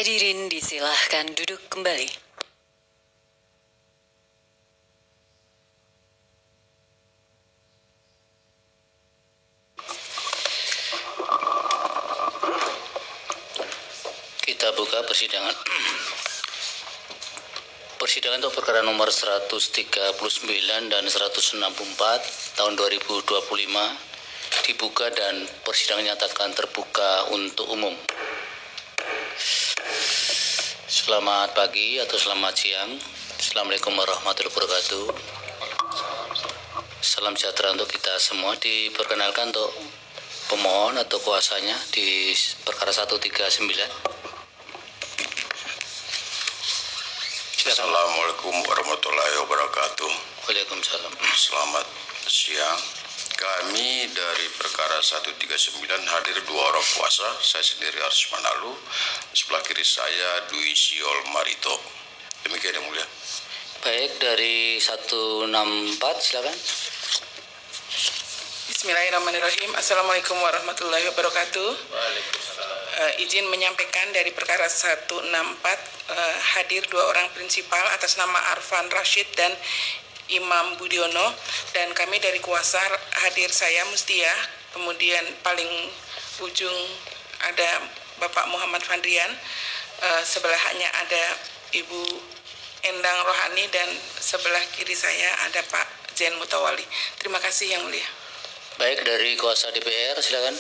Hadirin disilahkan duduk kembali. Kita buka persidangan. Persidangan untuk perkara nomor 139 dan 164 tahun 2025 dibuka dan persidangan nyatakan terbuka untuk umum. Selamat pagi atau selamat siang. Assalamualaikum warahmatullahi wabarakatuh. Salam sejahtera untuk kita semua. Diperkenalkan untuk pemohon atau kuasanya di perkara 139. Assalamualaikum warahmatullahi wabarakatuh. Waalaikumsalam. Selamat siang. Kami dari perkara 139 hadir 2 orang kuasa. Saya sendiri Aris Manalu. Sebelah kiri saya Dwi Siol Marito. Demikian yang mulia. Baik, dari 164 silakan. Bismillahirrahmanirrahim. Assalamualaikum warahmatullahi wabarakatuh. Izin menyampaikan dari perkara 164 hadir 2 orang prinsipal atas nama Arfan Rashid dan Imam Budiono, dan kami dari kuasa hadir saya Mustiah, kemudian paling ujung ada Bapak Muhammad Fandrian, sebelahnya ada Ibu Endang Rohani, dan sebelah kiri saya ada Pak Zain Mutawali. Terima kasih yang mulia. Baik, dari kuasa DPR silakan.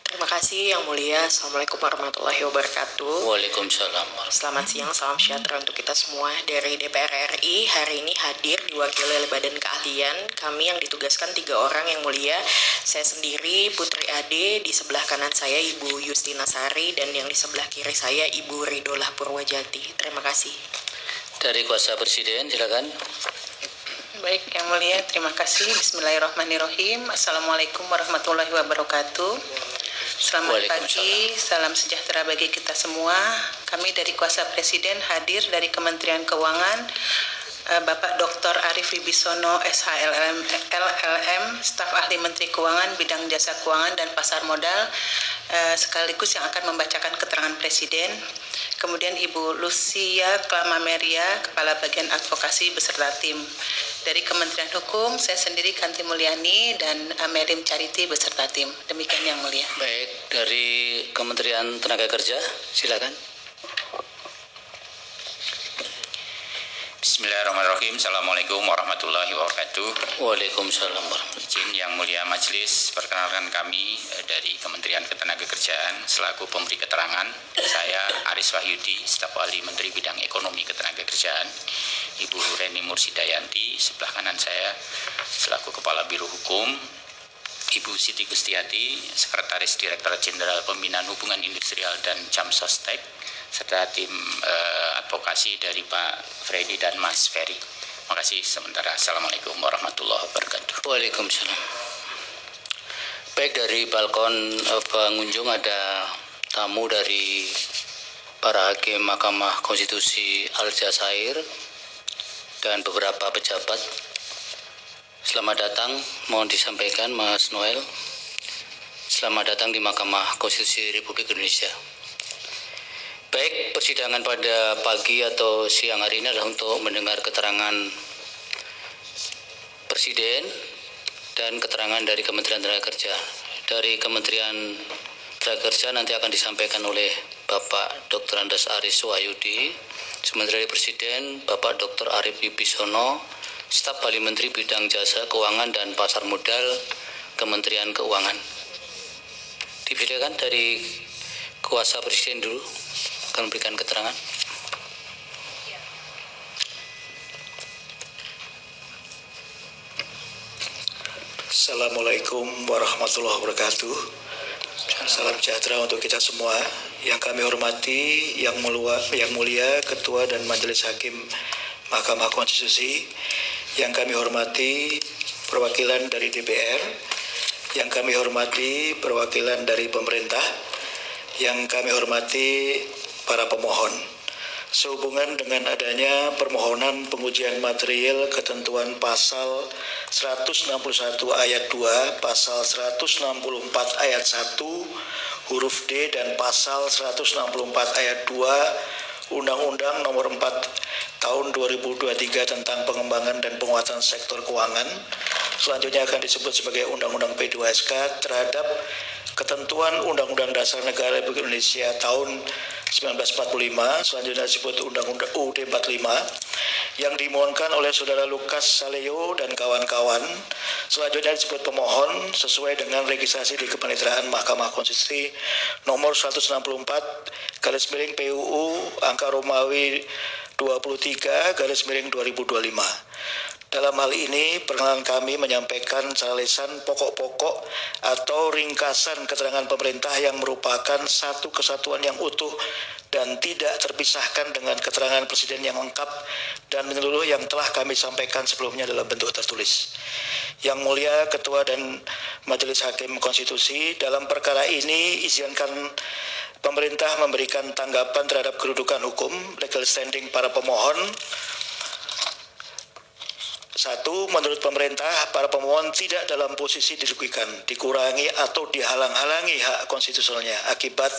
Terima kasih yang mulia. Assalamualaikum warahmatullahi wabarakatuh. Waalaikumsalam. Selamat siang, salam sejahtera untuk kita semua. Dari DPR RI hari ini hadir diwakili oleh Badan Keahlian kami yang ditugaskan 3 orang yang mulia. Saya sendiri Putri Ade, di sebelah kanan saya Ibu Yustina Sari, dan yang di sebelah kiri saya Ibu Ridolah Purwajati. Terima kasih. Dari kuasa Presiden silakan. Baik, yang mulia, terima kasih. Bismillahirrahmanirrahim. Assalamualaikum warahmatullahi wabarakatuh. Selamat pagi, salam sejahtera bagi kita semua. Kami dari kuasa Presiden hadir dari Kementerian Keuangan, Bapak Dr. Arif Wibisono, SHLM, LLM, staf ahli Menteri Keuangan, bidang jasa keuangan dan pasar modal, sekaligus yang akan membacakan keterangan Presiden. Kemudian Ibu Lucia Klamameria, Kepala Bagian Advokasi beserta tim. Dari Kementerian Hukum, saya sendiri Kanti Mulyani dan Merim Charity beserta tim. Demikian yang mulia. Baik, dari Kementerian Tenaga Kerja silakan. Bismillahirrahmanirrahim. Assalamualaikum warahmatullahi wabarakatuh. Waalaikumsalam warahmatullahi. Izin yang mulia majelis, perkenalkan kami dari Kementerian Ketenagakerjaan selaku pemberi keterangan. Saya Aris Wahyudi, staf ahli Menteri Bidang Ekonomi Ketenagakerjaan. Ibu Reni Mursidayanti, sebelah kanan saya selaku Kepala Biro Hukum. Ibu Siti Gustiati, Sekretaris Direktorat Jenderal Pembinaan Hubungan Industrial dan Jam Sostek, serta tim advokasi dari Pak Freddy dan Mas Ferry. Terima kasih sementara. Assalamualaikum warahmatullahi wabarakatuh. Waalaikumsalam. Baik, dari balkon pengunjung ada tamu dari para hakim Mahkamah Konstitusi Al-Jazair dan beberapa pejabat. Selamat datang, mohon disampaikan Mas Noel. Selamat datang di Mahkamah Konstitusi Republik Indonesia. Baik, persidangan pada pagi atau siang hari ini adalah untuk mendengar keterangan Presiden dan keterangan dari Kementerian Tenaga Kerja. Dari Kementerian Tenaga Kerja nanti akan disampaikan oleh Bapak Dr. Andes Aris Wahyudi. Sementara dari Presiden, Bapak Dr. Arif Wibisono, staf ahli Menteri Bidang Jasa Keuangan dan Pasar Modal Kementerian Keuangan. Dipilihkan dari kuasa Presiden dulu akan memberikan keterangan. Assalamualaikum warahmatullahi wabarakatuh. Salam sejahtera untuk kita semua. Yang kami hormati, yang mulia Ketua dan Majelis Hakim Mahkamah Konstitusi, yang kami hormati perwakilan dari DPR, yang kami hormati perwakilan dari pemerintah, yang kami hormati para pemohon. Sehubungan dengan adanya permohonan pengujian material ketentuan pasal 161 ayat 2, pasal 164 ayat 1 huruf D dan pasal 164 ayat 2 Undang-Undang Nomor 4 Tahun 2023 tentang pengembangan dan penguatan sektor keuangan, selanjutnya akan disebut sebagai Undang-Undang P2SK terhadap ketentuan Undang-Undang Dasar Negara Republik Indonesia tahun 1945, selanjutnya disebut Undang-Undang UUD 45, yang dimohonkan oleh Saudara Lukas Saleo dan kawan-kawan, selanjutnya disebut pemohon sesuai dengan registrasi di Kepaniteraan Mahkamah Konstitusi nomor 164/PUU angka Romawi 23/2025. Dalam hal ini, perkenalan kami menyampaikan secara lisan pokok-pokok atau ringkasan keterangan pemerintah yang merupakan satu kesatuan yang utuh dan tidak terpisahkan dengan keterangan Presiden yang lengkap dan menyeluruh yang telah kami sampaikan sebelumnya dalam bentuk tertulis. Yang Mulia Ketua dan Majelis Hakim Konstitusi, dalam perkara ini izinkan pemerintah memberikan tanggapan terhadap kedudukan hukum, legal standing para pemohon. 1. Menurut pemerintah, para pemohon tidak dalam posisi dirugikan, dikurangi atau dihalang-halangi hak konstitusionalnya akibat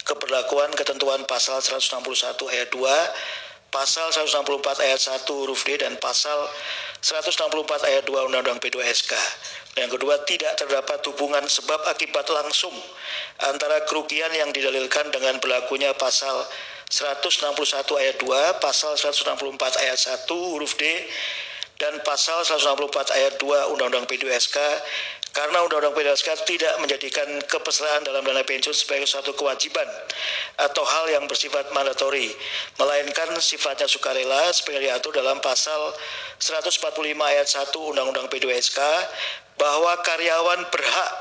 keberlakuan ketentuan pasal 161 ayat 2, pasal 164 ayat 1 huruf D dan pasal 164 ayat 2 Undang-Undang P2SK. Yang kedua, tidak terdapat hubungan sebab akibat langsung antara kerugian yang didalilkan dengan berlakunya pasal 161 ayat 2, pasal 164 ayat 1 huruf D dan pasal 164 ayat 2 Undang-Undang P2SK, karena Undang-Undang P2SK tidak menjadikan kepesertaan dalam dana pensiun sebagai suatu kewajiban atau hal yang bersifat mandatori, melainkan sifatnya sukarela sebagai diatur dalam pasal 145 ayat 1 Undang-Undang P2SK bahwa karyawan berhak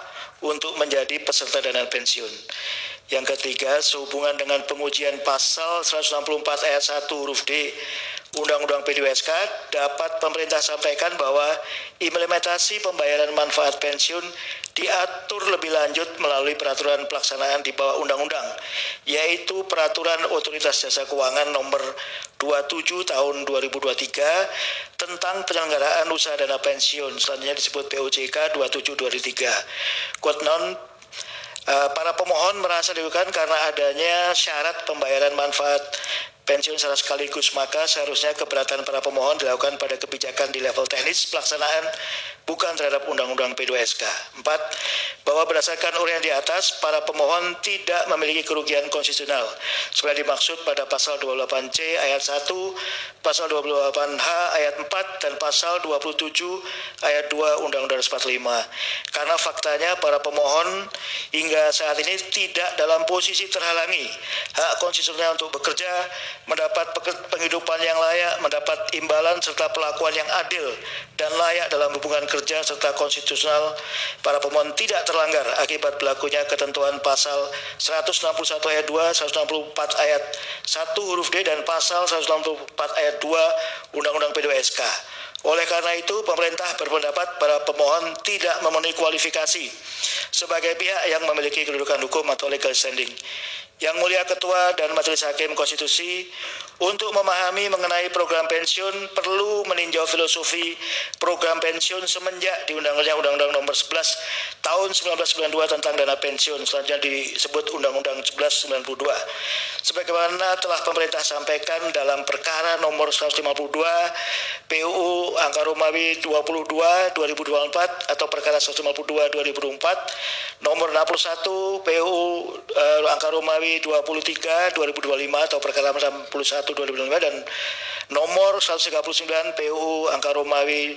untuk menjadi peserta dana pensiun. Yang ketiga, sehubungan dengan pengujian pasal 164 ayat 1 huruf D Undang-Undang P2SK, dapat pemerintah sampaikan bahwa implementasi pembayaran manfaat pensiun diatur lebih lanjut melalui peraturan pelaksanaan di bawah undang-undang, yaitu Peraturan Otoritas Jasa Keuangan Nomor 27 Tahun 2023 tentang penyelenggaraan usaha dana pensiun, selanjutnya disebut POJK 27/2023. Quote non, para pemohon merasa dirugikan karena adanya syarat pembayaran manfaat pensiun secara sekaligus, maka seharusnya keberatan para pemohon dilakukan pada kebijakan di level teknis pelaksanaan, bukan terhadap Undang-Undang P2SK. 4. Bahwa berdasarkan uraian di atas, para pemohon tidak memiliki kerugian konstitusional seperti dimaksud pada pasal 28C ayat 1, pasal 28H ayat 4, dan pasal 27 ayat 2 Undang-Undang 45. Karena faktanya para pemohon hingga saat ini tidak dalam posisi terhalangi hak konstitusional untuk bekerja, mendapat penghidupan yang layak, mendapat imbalan serta perlakuan yang adil dan layak dalam hubungan kerja serta konstitusional. Para pemohon tidak terlanggar akibat berlakunya ketentuan pasal 161 ayat 2, 164 ayat 1 huruf D dan pasal 164 ayat 2 Undang-Undang P2SK. Oleh karena itu, pemerintah berpendapat para pemohon tidak memenuhi kualifikasi sebagai pihak yang memiliki kedudukan hukum atau legal standing. Yang Mulia Ketua dan Majelis Hakim Konstitusi, untuk memahami mengenai program pensiun perlu meninjau filosofi program pensiun semenjak di Undang-Undang Nomor 11 Tahun 1992 tentang dana pensiun, selanjutnya disebut Undang-Undang 1192. Sebagaimana telah pemerintah sampaikan dalam perkara nomor 152 PUU angka Romawi 22/2024 atau perkara 152/2024, nomor 61 PUU angka Romawi 23/2025 atau perkara 61/2025 dan nomor 139 PUU angka Romawi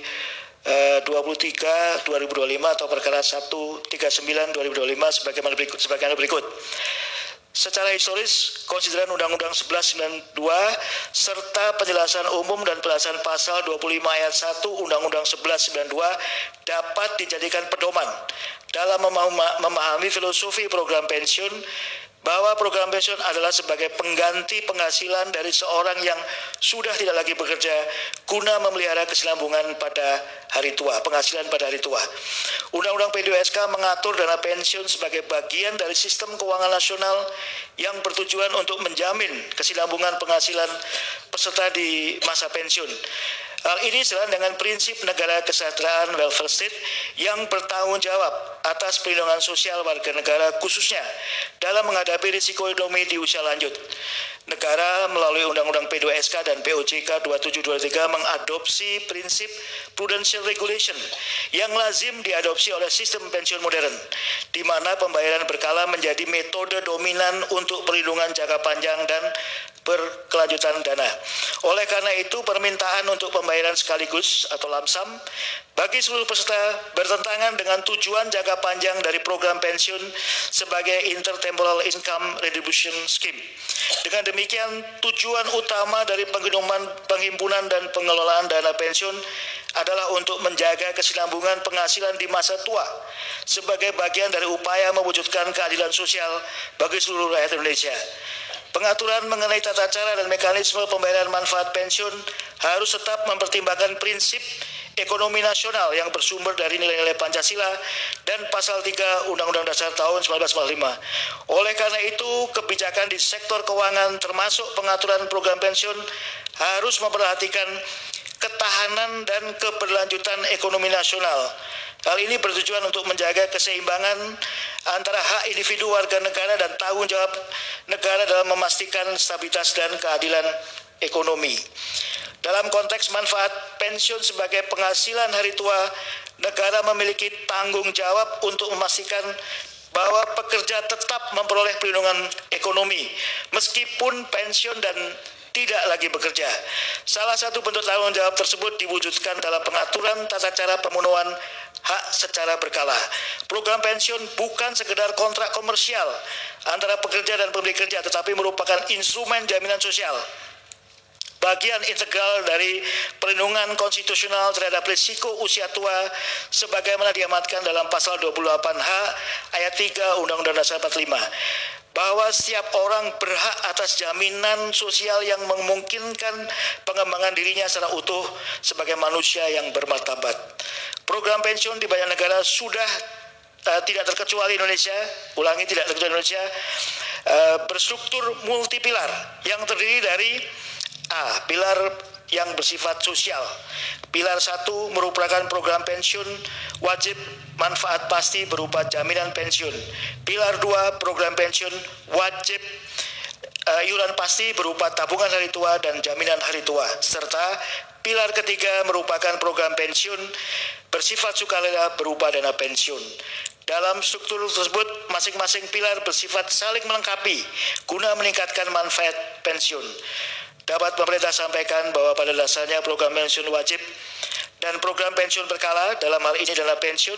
23/2025 atau perkara 139/2025 sebagaimana berikut. Secara historis, konsideran Undang-Undang 1192 serta penjelasan umum dan penjelasan pasal 25 ayat 1 Undang-Undang 1192 dapat dijadikan pedoman dalam memahami filosofi program pensiun bahwa program pensiun adalah sebagai pengganti penghasilan dari seorang yang sudah tidak lagi bekerja guna memelihara kesinambungan pada hari tua, penghasilan pada hari tua. Undang-Undang P2SK mengatur dana pensiun sebagai bagian dari sistem keuangan nasional yang bertujuan untuk menjamin kesinambungan penghasilan peserta di masa pensiun. Hal ini sejalan dengan prinsip negara kesejahteraan welfare state yang bertanggung jawab atas perlindungan sosial warga negara khususnya dalam menghadapi risiko ekonomi di usia lanjut. Negara melalui Undang-Undang P2SK dan POJK 2723 mengadopsi prinsip prudential regulation yang lazim diadopsi oleh sistem pensiun modern, di mana pembayaran berkala menjadi metode dominan untuk perlindungan jangka panjang dan berkelanjutan dana. Oleh karena itu, permintaan untuk pembayaran sekaligus atau lump sum bagi seluruh peserta bertentangan dengan tujuan jangka panjang dari program pensiun sebagai intertemporal income redistribution scheme. Dengan demikian, tujuan utama dari penghimpunan dan pengelolaan dana pensiun adalah untuk menjaga kesinambungan penghasilan di masa tua sebagai bagian dari upaya mewujudkan keadilan sosial bagi seluruh rakyat Indonesia. Pengaturan mengenai tata cara dan mekanisme pembayaran manfaat pensiun harus tetap mempertimbangkan prinsip ekonomi nasional yang bersumber dari nilai-nilai Pancasila dan pasal 3 Undang-Undang Dasar tahun 1945. Oleh karena itu, kebijakan di sektor keuangan termasuk pengaturan program pensiun harus memperhatikan ketahanan dan keberlanjutan ekonomi nasional. Hal ini bertujuan untuk menjaga keseimbangan antara hak individu warga negara dan tanggung jawab negara dalam memastikan stabilitas dan keadilan ekonomi. Dalam konteks manfaat pensiun sebagai penghasilan hari tua, negara memiliki tanggung jawab untuk memastikan bahwa pekerja tetap memperoleh perlindungan ekonomi meskipun pensiun dan tidak lagi bekerja. Salah satu bentuk tanggung jawab tersebut diwujudkan dalam pengaturan tata cara pemenuhan hak secara berkala. Program pensiun bukan sekedar kontrak komersial antara pekerja dan pemberi kerja, tetapi merupakan instrumen jaminan sosial, bagian integral dari perlindungan konstitusional terhadap risiko usia tua sebagaimana diamatkan dalam pasal 28H ayat 3 Undang-Undang Dasar 45. Bahwa setiap orang berhak atas jaminan sosial yang memungkinkan pengembangan dirinya secara utuh sebagai manusia yang bermartabat. Program pensiun di banyak negara sudah tidak terkecuali Indonesia, tidak terkecuali Indonesia, berstruktur multipilar yang terdiri dari A. Pilar yang bersifat sosial. Pilar 1 merupakan program pensiun wajib manfaat pasti berupa jaminan pensiun. Pilar 2 program pensiun wajib iuran pasti berupa tabungan hari tua dan jaminan hari tua. Serta pilar ketiga merupakan program pensiun bersifat sukarela berupa dana pensiun. Dalam struktur tersebut, masing-masing pilar bersifat saling melengkapi guna meningkatkan manfaat pensiun. Dapat pemerintah sampaikan bahwa pada dasarnya program pensiun wajib dan program pensiun berkala, dalam hal ini dana pensiun,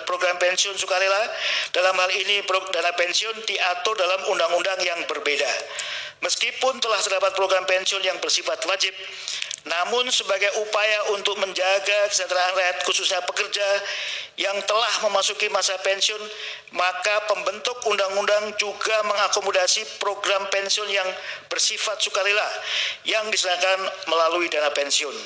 program pensiun sukarela, dalam hal ini dana pensiun diatur dalam undang-undang yang berbeda. Meskipun telah terdapat program pensiun yang bersifat wajib, namun sebagai upaya untuk menjaga kesejahteraan rakyat khususnya pekerja yang telah memasuki masa pensiun, maka pembentuk undang-undang juga mengakomodasi program pensiun yang bersifat sukarela yang diselenggarakan melalui dana pensiun.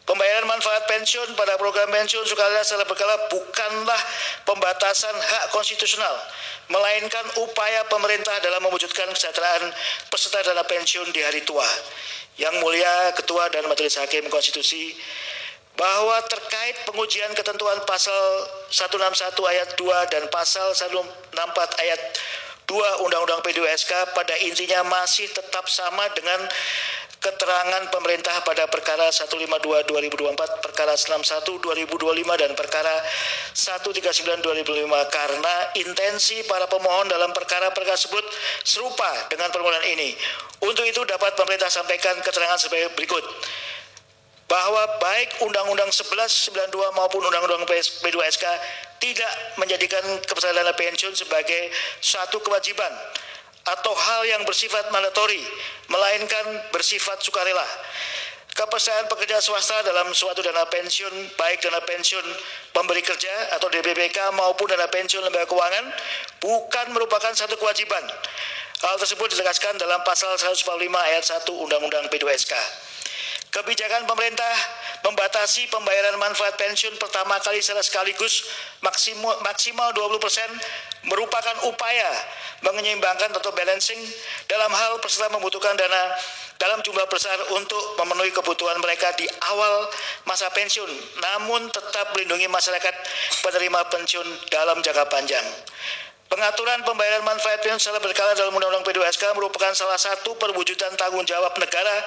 Pembayaran manfaat pensiun pada program pensiun sukarela secara berkala bukanlah pembatasan hak konstitusional, melainkan upaya pemerintah dalam mewujudkan kesejahteraan peserta dana pensiun di hari tua. Yang Mulia Ketua dan Majelis Hakim Konstitusi, bahwa terkait pengujian ketentuan pasal 161 ayat 2 dan pasal 164 ayat 2 Undang-Undang P2SK pada intinya masih tetap sama dengan keterangan pemerintah pada perkara 152/2024, perkara 61/2025 dan perkara 139/2005 karena intensi para pemohon dalam perkara-perkara tersebut serupa dengan permohonan ini. Untuk itu dapat pemerintah sampaikan keterangan sebagai berikut. Bahwa baik Undang-Undang 1192 maupun Undang-Undang P2SK tidak menjadikan kepesertaan dana pensiun sebagai suatu kewajiban atau hal yang bersifat mandatori, melainkan bersifat sukarela. kepersediaan pekerja swasta dalam suatu dana pensiun, baik dana pensiun pemberi kerja atau DPPK maupun dana pensiun lembaga keuangan, bukan merupakan satu kewajiban. Hal tersebut ditegaskan dalam pasal 145 ayat 1 Undang-Undang P2SK. Kebijakan pemerintah membatasi pembayaran manfaat pensiun pertama kali secara sekaligus maksimal 20% merupakan upaya menyeimbangkan atau balancing dalam hal peserta membutuhkan dana dalam jumlah besar untuk memenuhi kebutuhan mereka di awal masa pensiun, namun tetap melindungi masyarakat penerima pensiun dalam jangka panjang. Pengaturan pembayaran manfaat pensiun secara berkala dalam Undang-Undang P2SK merupakan salah satu perwujudan tanggung jawab negara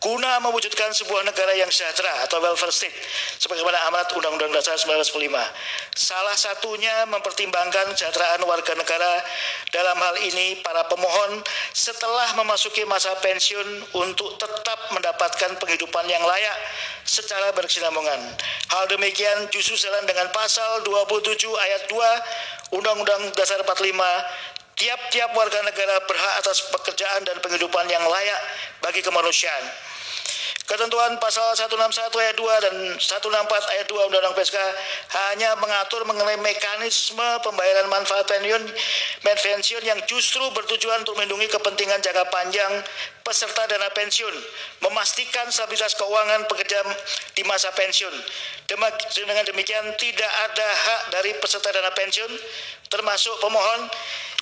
guna mewujudkan sebuah negara yang sejahtera atau welfare state sebagaimana amanat Undang-Undang Dasar 1945. Salah satunya mempertimbangkan kesejahteraan warga negara. Dalam hal ini para pemohon setelah memasuki masa pensiun untuk tetap mendapatkan penghidupan yang layak secara berkesinambungan. Hal demikian justru sejalan dengan pasal 27 ayat 2 Undang-Undang Dasar 45. Tiap-tiap warga negara berhak atas pekerjaan dan penghidupan yang layak bagi kemanusiaan. Ketentuan pasal 161 ayat 2 dan 164 ayat 2 Undang-Undang PSK hanya mengatur mengenai mekanisme pembayaran manfaat pensiun yang justru bertujuan untuk melindungi kepentingan jangka panjang peserta dana pensiun, memastikan stabilitas keuangan pekerja di masa pensiun. Dengan demikian tidak ada hak dari peserta dana pensiun termasuk pemohon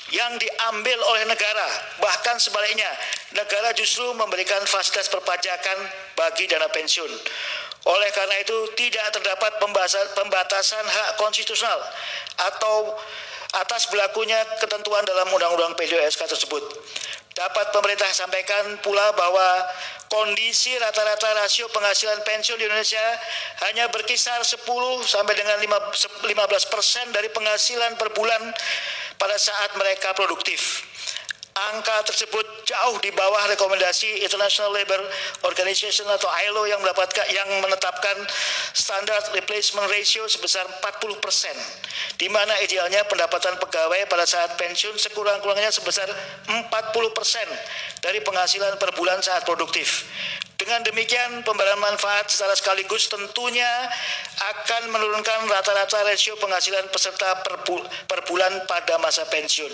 yang diambil oleh negara, bahkan sebaliknya negara justru memberikan fasilitas perpajakan bagi dana pensiun. Oleh karena itu tidak terdapat pembatasan hak konstitusional atau atas berlakunya ketentuan dalam Undang-Undang P2SK tersebut. Dapat pemerintah sampaikan pula bahwa kondisi rata-rata rasio penghasilan pensiun di Indonesia hanya berkisar 10 sampai dengan 15% dari penghasilan per bulan pada saat mereka produktif. Angka tersebut jauh di bawah rekomendasi International Labour Organization atau ILO yang menetapkan standar replacement ratio sebesar 40%, di mana idealnya pendapatan pegawai pada saat pensiun sekurang-kurangnya sebesar 40% dari penghasilan per bulan saat produktif. Dengan demikian, pembayaran manfaat secara sekaligus tentunya akan menurunkan rata-rata rasio penghasilan peserta per bulan pada masa pensiun.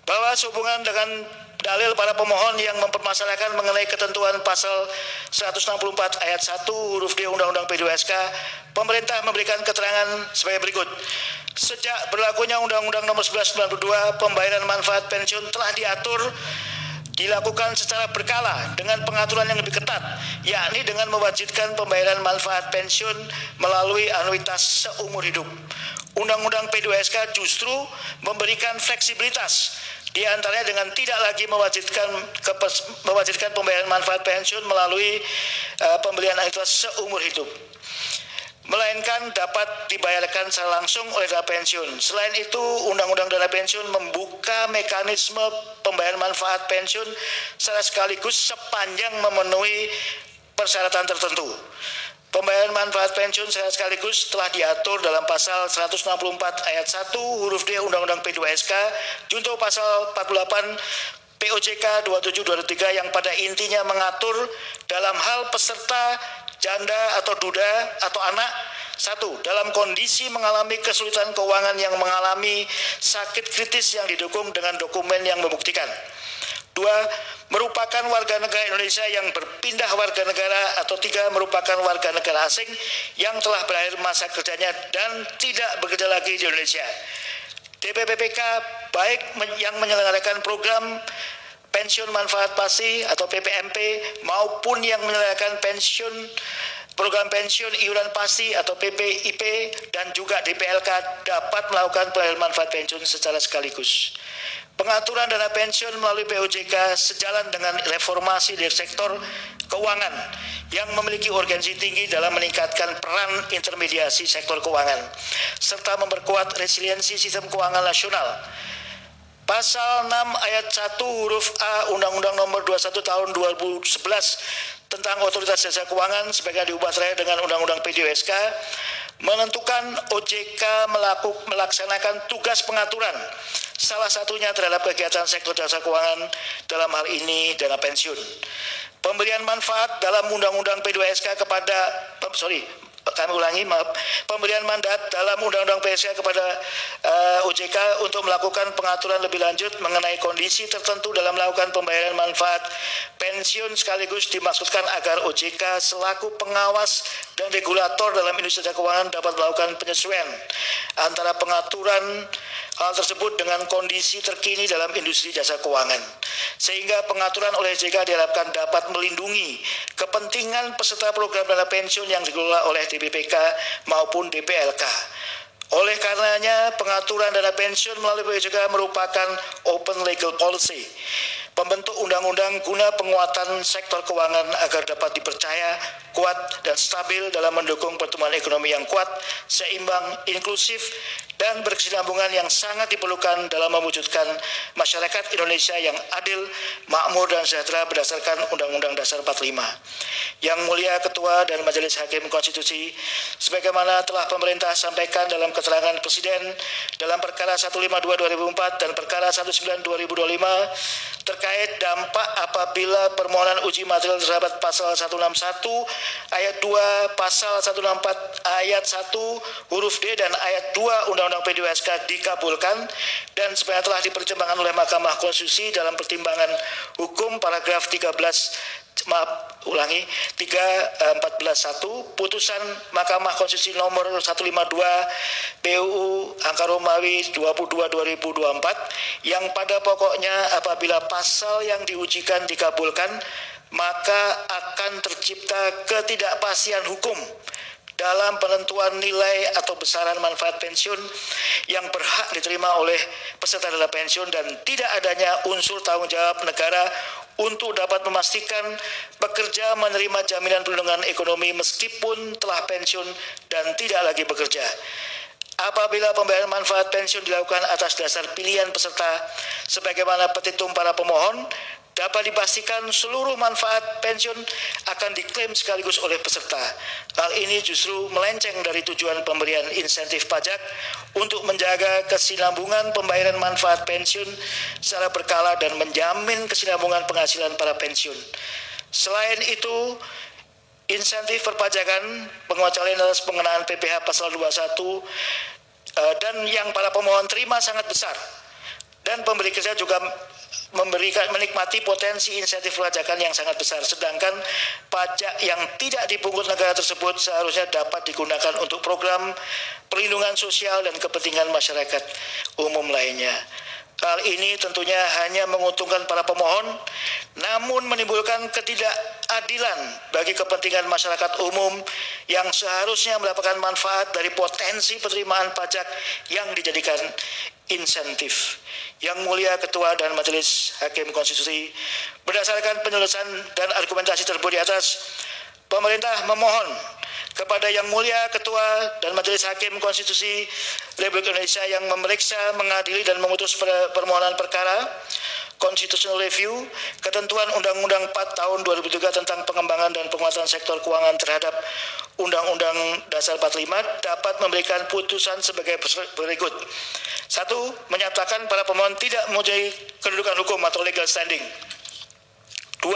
Bahwa sehubungan dengan dalil para pemohon yang mempermasalahkan mengenai ketentuan pasal 164 ayat 1 huruf D Undang-Undang P2SK, pemerintah memberikan keterangan sebagai berikut. Sejak berlakunya Undang-Undang Nomor 11 92, pembayaran manfaat pensiun telah dilakukan secara berkala dengan pengaturan yang lebih ketat, yakni dengan mewajibkan pembayaran manfaat pensiun melalui anuitas seumur hidup. Undang-Undang P2SK justru memberikan fleksibilitas, di antaranya dengan tidak lagi mewajibkan pembayaran manfaat pensiun melalui pembelian anuitas seumur hidup, melainkan dapat dibayarkan secara langsung oleh dana pensiun. Selain itu, Undang-Undang Dana Pensiun membuka mekanisme pembayaran manfaat pensiun secara sekaligus sepanjang memenuhi persyaratan tertentu. Pembayaran manfaat pensiun secara sekaligus telah diatur dalam pasal 164 ayat 1 huruf D Undang-Undang P2SK junto pasal 48 POJK 2723 yang pada intinya mengatur dalam hal peserta janda atau duda atau anak. 1. Dalam kondisi mengalami kesulitan keuangan yang mengalami sakit kritis yang didukung dengan dokumen yang membuktikan. 2. Merupakan warga negara Indonesia yang berpindah warga negara, atau 3. Merupakan warga negara asing yang telah berakhir masa kerjanya dan tidak bekerja lagi di Indonesia. DPPPK baik yang menyelenggarakan program pensiun manfaat pasti atau PPMP maupun yang menyelenggarakan program pensiun iuran pasti atau PPIP dan juga DPLK dapat melakukan pembayaran manfaat pensiun secara sekaligus. Pengaturan dana pensiun melalui POJK sejalan dengan reformasi dari sektor keuangan yang memiliki urgensi tinggi dalam meningkatkan peran intermediasi sektor keuangan serta memperkuat resiliensi sistem keuangan nasional. Pasal 6 ayat 1 huruf A Undang-Undang Nomor 21 Tahun 2011 tentang Otoritas Jasa Keuangan sebagai diubah terakhir dengan Undang-Undang P2SK menentukan OJK melaksanakan tugas pengaturan, salah satunya terhadap kegiatan sektor jasa keuangan, dalam hal ini dana pensiun. Pemberian manfaat dalam Undang-Undang P2SK pemberian mandat dalam Undang-Undang PSK kepada OJK untuk melakukan pengaturan lebih lanjut mengenai kondisi tertentu dalam melakukan pembayaran manfaat pensiun sekaligus dimaksudkan agar OJK selaku pengawas dan regulator dalam industri jasa keuangan dapat melakukan penyesuaian antara pengaturan hal tersebut dengan kondisi terkini dalam industri jasa keuangan, sehingga pengaturan oleh OJK diharapkan dapat melindungi kepentingan peserta program dana pensiun yang dikelola oleh DPPK maupun DPLK. Oleh karenanya, pengaturan dana pensiun melalui OJK merupakan open legal policy, pembentuk undang-undang guna penguatan sektor keuangan agar dapat dipercaya, kuat, dan stabil dalam mendukung pertumbuhan ekonomi yang kuat, seimbang, inklusif, dan berkesinambungan yang sangat diperlukan dalam mewujudkan masyarakat Indonesia yang adil, makmur, dan sejahtera berdasarkan Undang-Undang Dasar 45. Yang Mulia Ketua dan Majelis Hakim Konstitusi, sebagaimana telah pemerintah sampaikan dalam keterangan Presiden dalam Perkara 152/2004 dan Perkara 19/2025 terkait dampak apabila permohonan uji material terhadap Pasal 161 Ayat 2, Pasal 164 Ayat 1 huruf D dan Ayat 2 Undang-Undang P2SK dikabulkan dan sebenarnya telah dipertimbangkan oleh Mahkamah Konstitusi dalam pertimbangan hukum paragraf 314.1 putusan Mahkamah Konstitusi nomor 152 PUU angka Romawi 22/2024 yang pada pokoknya apabila pasal yang diujikan dikabulkan maka akan tercipta ketidakpastian hukum dalam penentuan nilai atau besaran manfaat pensiun yang berhak diterima oleh peserta dana pensiun dan tidak adanya unsur tanggung jawab negara untuk dapat memastikan pekerja menerima jaminan perlindungan ekonomi meskipun telah pensiun dan tidak lagi bekerja. Apabila pembayaran manfaat pensiun dilakukan atas dasar pilihan peserta sebagaimana petitum para pemohon, dapat dipastikan seluruh manfaat pensiun akan diklaim sekaligus oleh peserta. Hal ini justru melenceng dari tujuan pemberian insentif pajak untuk menjaga kesinambungan pembayaran manfaat pensiun secara berkala dan menjamin kesinambungan penghasilan para pensiun. Selain itu, insentif perpajakan pengecualian atas pengenaan PPh pasal 21 dan yang para pemohon terima sangat besar. Dan pemberi kerja juga menikmati potensi insentif perpajakan yang sangat besar, sedangkan pajak yang tidak dipungut negara tersebut seharusnya dapat digunakan untuk program perlindungan sosial dan kepentingan masyarakat umum lainnya. Hal ini tentunya hanya menguntungkan para pemohon, namun menimbulkan ketidakadilan bagi kepentingan masyarakat umum yang seharusnya mendapatkan manfaat dari potensi penerimaan pajak yang dijadikan insentif. Yang Mulia Ketua dan Majelis Hakim Konstitusi, berdasarkan penjelasan dan argumentasi tersebut di atas, pemerintah memohon kepada Yang Mulia Ketua dan Majelis Hakim Konstitusi Republik Indonesia yang memeriksa, mengadili, dan memutus permohonan perkara Constitutional Review ketentuan Undang-Undang 4 tahun 2003 tentang pengembangan dan penguatan sektor keuangan terhadap Undang-Undang Dasar 45 dapat memberikan putusan sebagai berikut. 1. Menyatakan para pemohon tidak mempunyai kedudukan hukum atau legal standing. 2.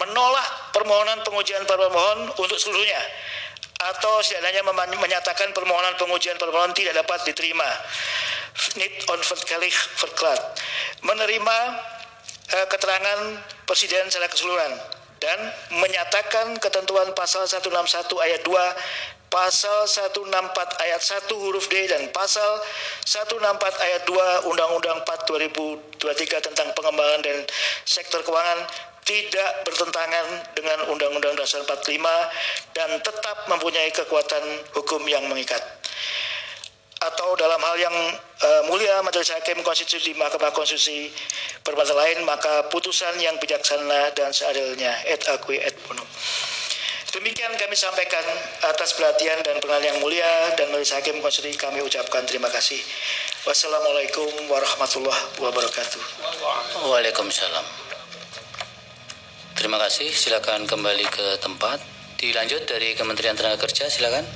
Menolak permohonan pengujian para pemohon untuk seluruhnya atau setidaknya menyatakan permohonan pengujian permohonan tidak dapat diterima. Niet onverkelijk verklaard. Menerima keterangan Presiden secara keseluruhan dan menyatakan ketentuan pasal 161 ayat 2, pasal 164 ayat 1 huruf D dan pasal 164 ayat 2 Undang-Undang 4 2023 tentang pengembangan dan sektor keuangan tidak bertentangan dengan Undang-Undang Dasar 45 dan tetap mempunyai kekuatan hukum yang mengikat. Atau dalam hal yang mulia Majelis Hakim Konstitusi di Mahkamah Konstitusi berkata lain, maka putusan yang bijaksana dan seadilnya et acqui et bono. Demikian kami sampaikan atas perhatian dan pengenalan yang mulia dan Majelis Hakim Konstitusi kami ucapkan terima kasih. Wassalamualaikum warahmatullahi wabarakatuh. Waalaikumsalam. Terima kasih, silakan kembali ke tempat. Dilanjut dari Kementerian Tenaga Kerja, silakan.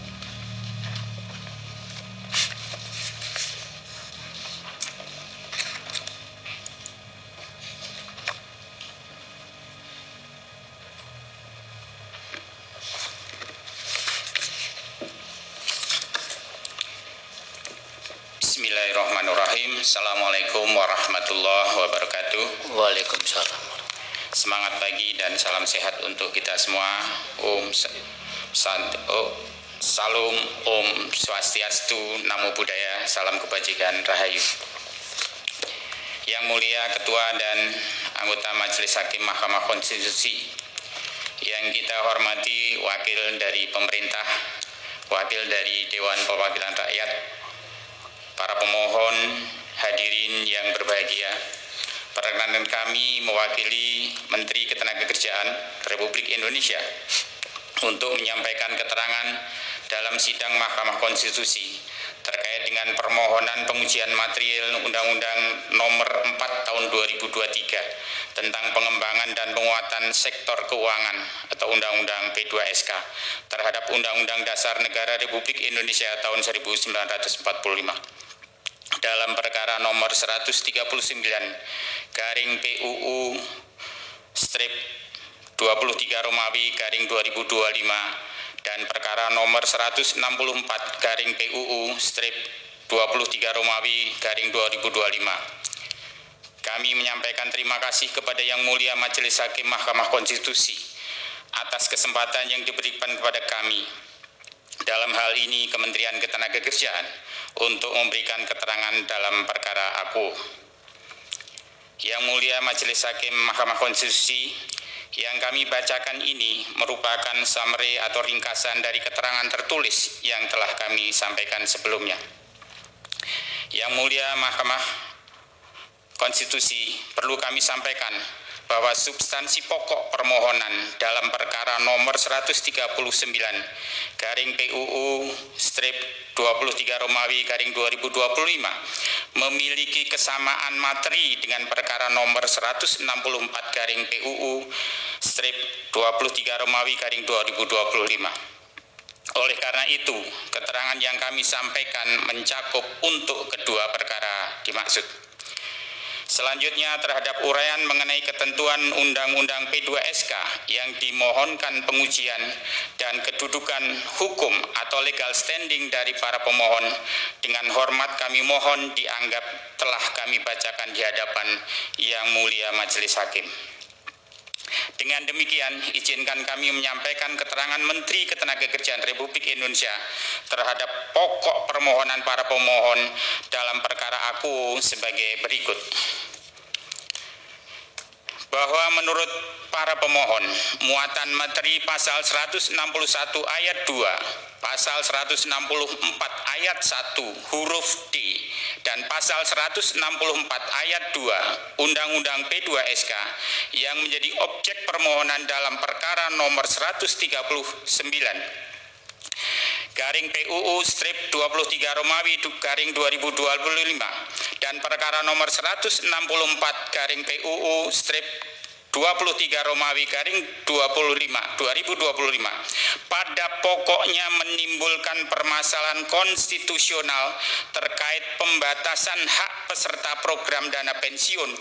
Assalamualaikum warahmatullahi wabarakatuh. Waalaikumsalam. Semangat pagi dan salam sehat untuk kita semua. Salam Om Swastiastu, Namo Buddhaya, salam kebajikan, Rahayu. Yang mulia Ketua dan anggota Majelis Hakim Mahkamah Konstitusi, yang kita hormati wakil dari pemerintah, wakil dari Dewan Perwakilan Rakyat, para pemohon, hadirin yang berbahagia, perkenankan kami mewakili Menteri Ketenagakerjaan Republik Indonesia untuk menyampaikan keterangan dalam sidang Mahkamah Konstitusi terkait dengan permohonan pengujian material Undang-Undang Nomor 4 Tahun 2023 tentang pengembangan dan penguatan sektor keuangan atau Undang-Undang P2SK terhadap Undang-Undang Dasar Negara Republik Indonesia tahun 1945 dalam perkara nomor 139 garing PUU strip 23 Romawi garing 2025 dan perkara nomor 164 garing PUU strip 23 Romawi garing 2025. Kami menyampaikan terima kasih kepada Yang Mulia Majelis Hakim Mahkamah Konstitusi atas kesempatan yang diberikan kepada kami, dalam hal ini Kementerian Ketenagakerjaan, untuk memberikan keterangan dalam perkara aku. Yang Mulia Majelis Hakim Mahkamah Konstitusi, yang kami bacakan ini merupakan summary atau ringkasan dari keterangan tertulis yang telah kami sampaikan sebelumnya. Yang Mulia Mahkamah Konstitusi, perlu kami sampaikan bahwa substansi pokok permohonan dalam perkara nomor 139 garing PUU strip 23 Romawi garing 2025 memiliki kesamaan materi dengan perkara nomor 164 garing PUU strip 23 Romawi garing 2025. Oleh karena itu, keterangan yang kami sampaikan mencakup untuk kedua perkara dimaksud. Selanjutnya, terhadap uraian mengenai ketentuan Undang-Undang P2SK yang dimohonkan pengujian dan kedudukan hukum atau legal standing dari para pemohon, dengan hormat kami mohon dianggap telah kami bacakan di hadapan Yang Mulia Majelis Hakim. Dengan demikian, izinkan kami menyampaikan keterangan Menteri Ketenagakerjaan Republik Indonesia terhadap pokok permohonan para pemohon dalam perkara aku sebagai berikut. Bahwa menurut para pemohon, muatan materi pasal 161 ayat 2, pasal 164 ayat 1 huruf D, dan pasal 164 ayat 2 Undang-Undang P2SK yang menjadi objek permohonan dalam perkara nomor 139 garing PUU strip 23 Romawi garing 2025 dan perkara nomor 164 garing PUU strip 23 Romawi garing 2025 pada pokoknya menimbulkan permasalahan konstitusional terkait pembatasan hak peserta program dana pensiun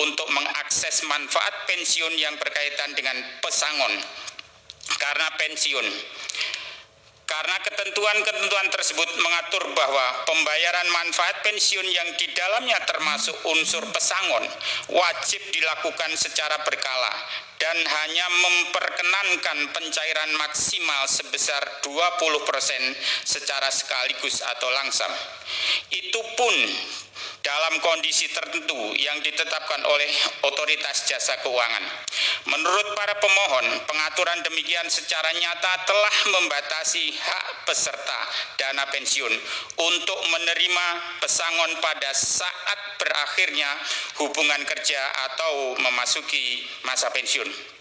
untuk mengakses manfaat pensiun yang berkaitan dengan pesangon karena ketentuan-ketentuan tersebut mengatur bahwa pembayaran manfaat pensiun yang di dalamnya termasuk unsur pesangon wajib dilakukan secara berkala dan hanya memperkenankan pencairan maksimal sebesar 20% secara sekaligus atau langsam. Itu pun dalam kondisi tertentu yang ditetapkan oleh Otoritas Jasa Keuangan. Menurut para pemohon, pengaturan demikian secara nyata telah membatasi hak peserta dana pensiun untuk menerima pesangon pada saat berakhirnya hubungan kerja atau memasuki masa pensiun.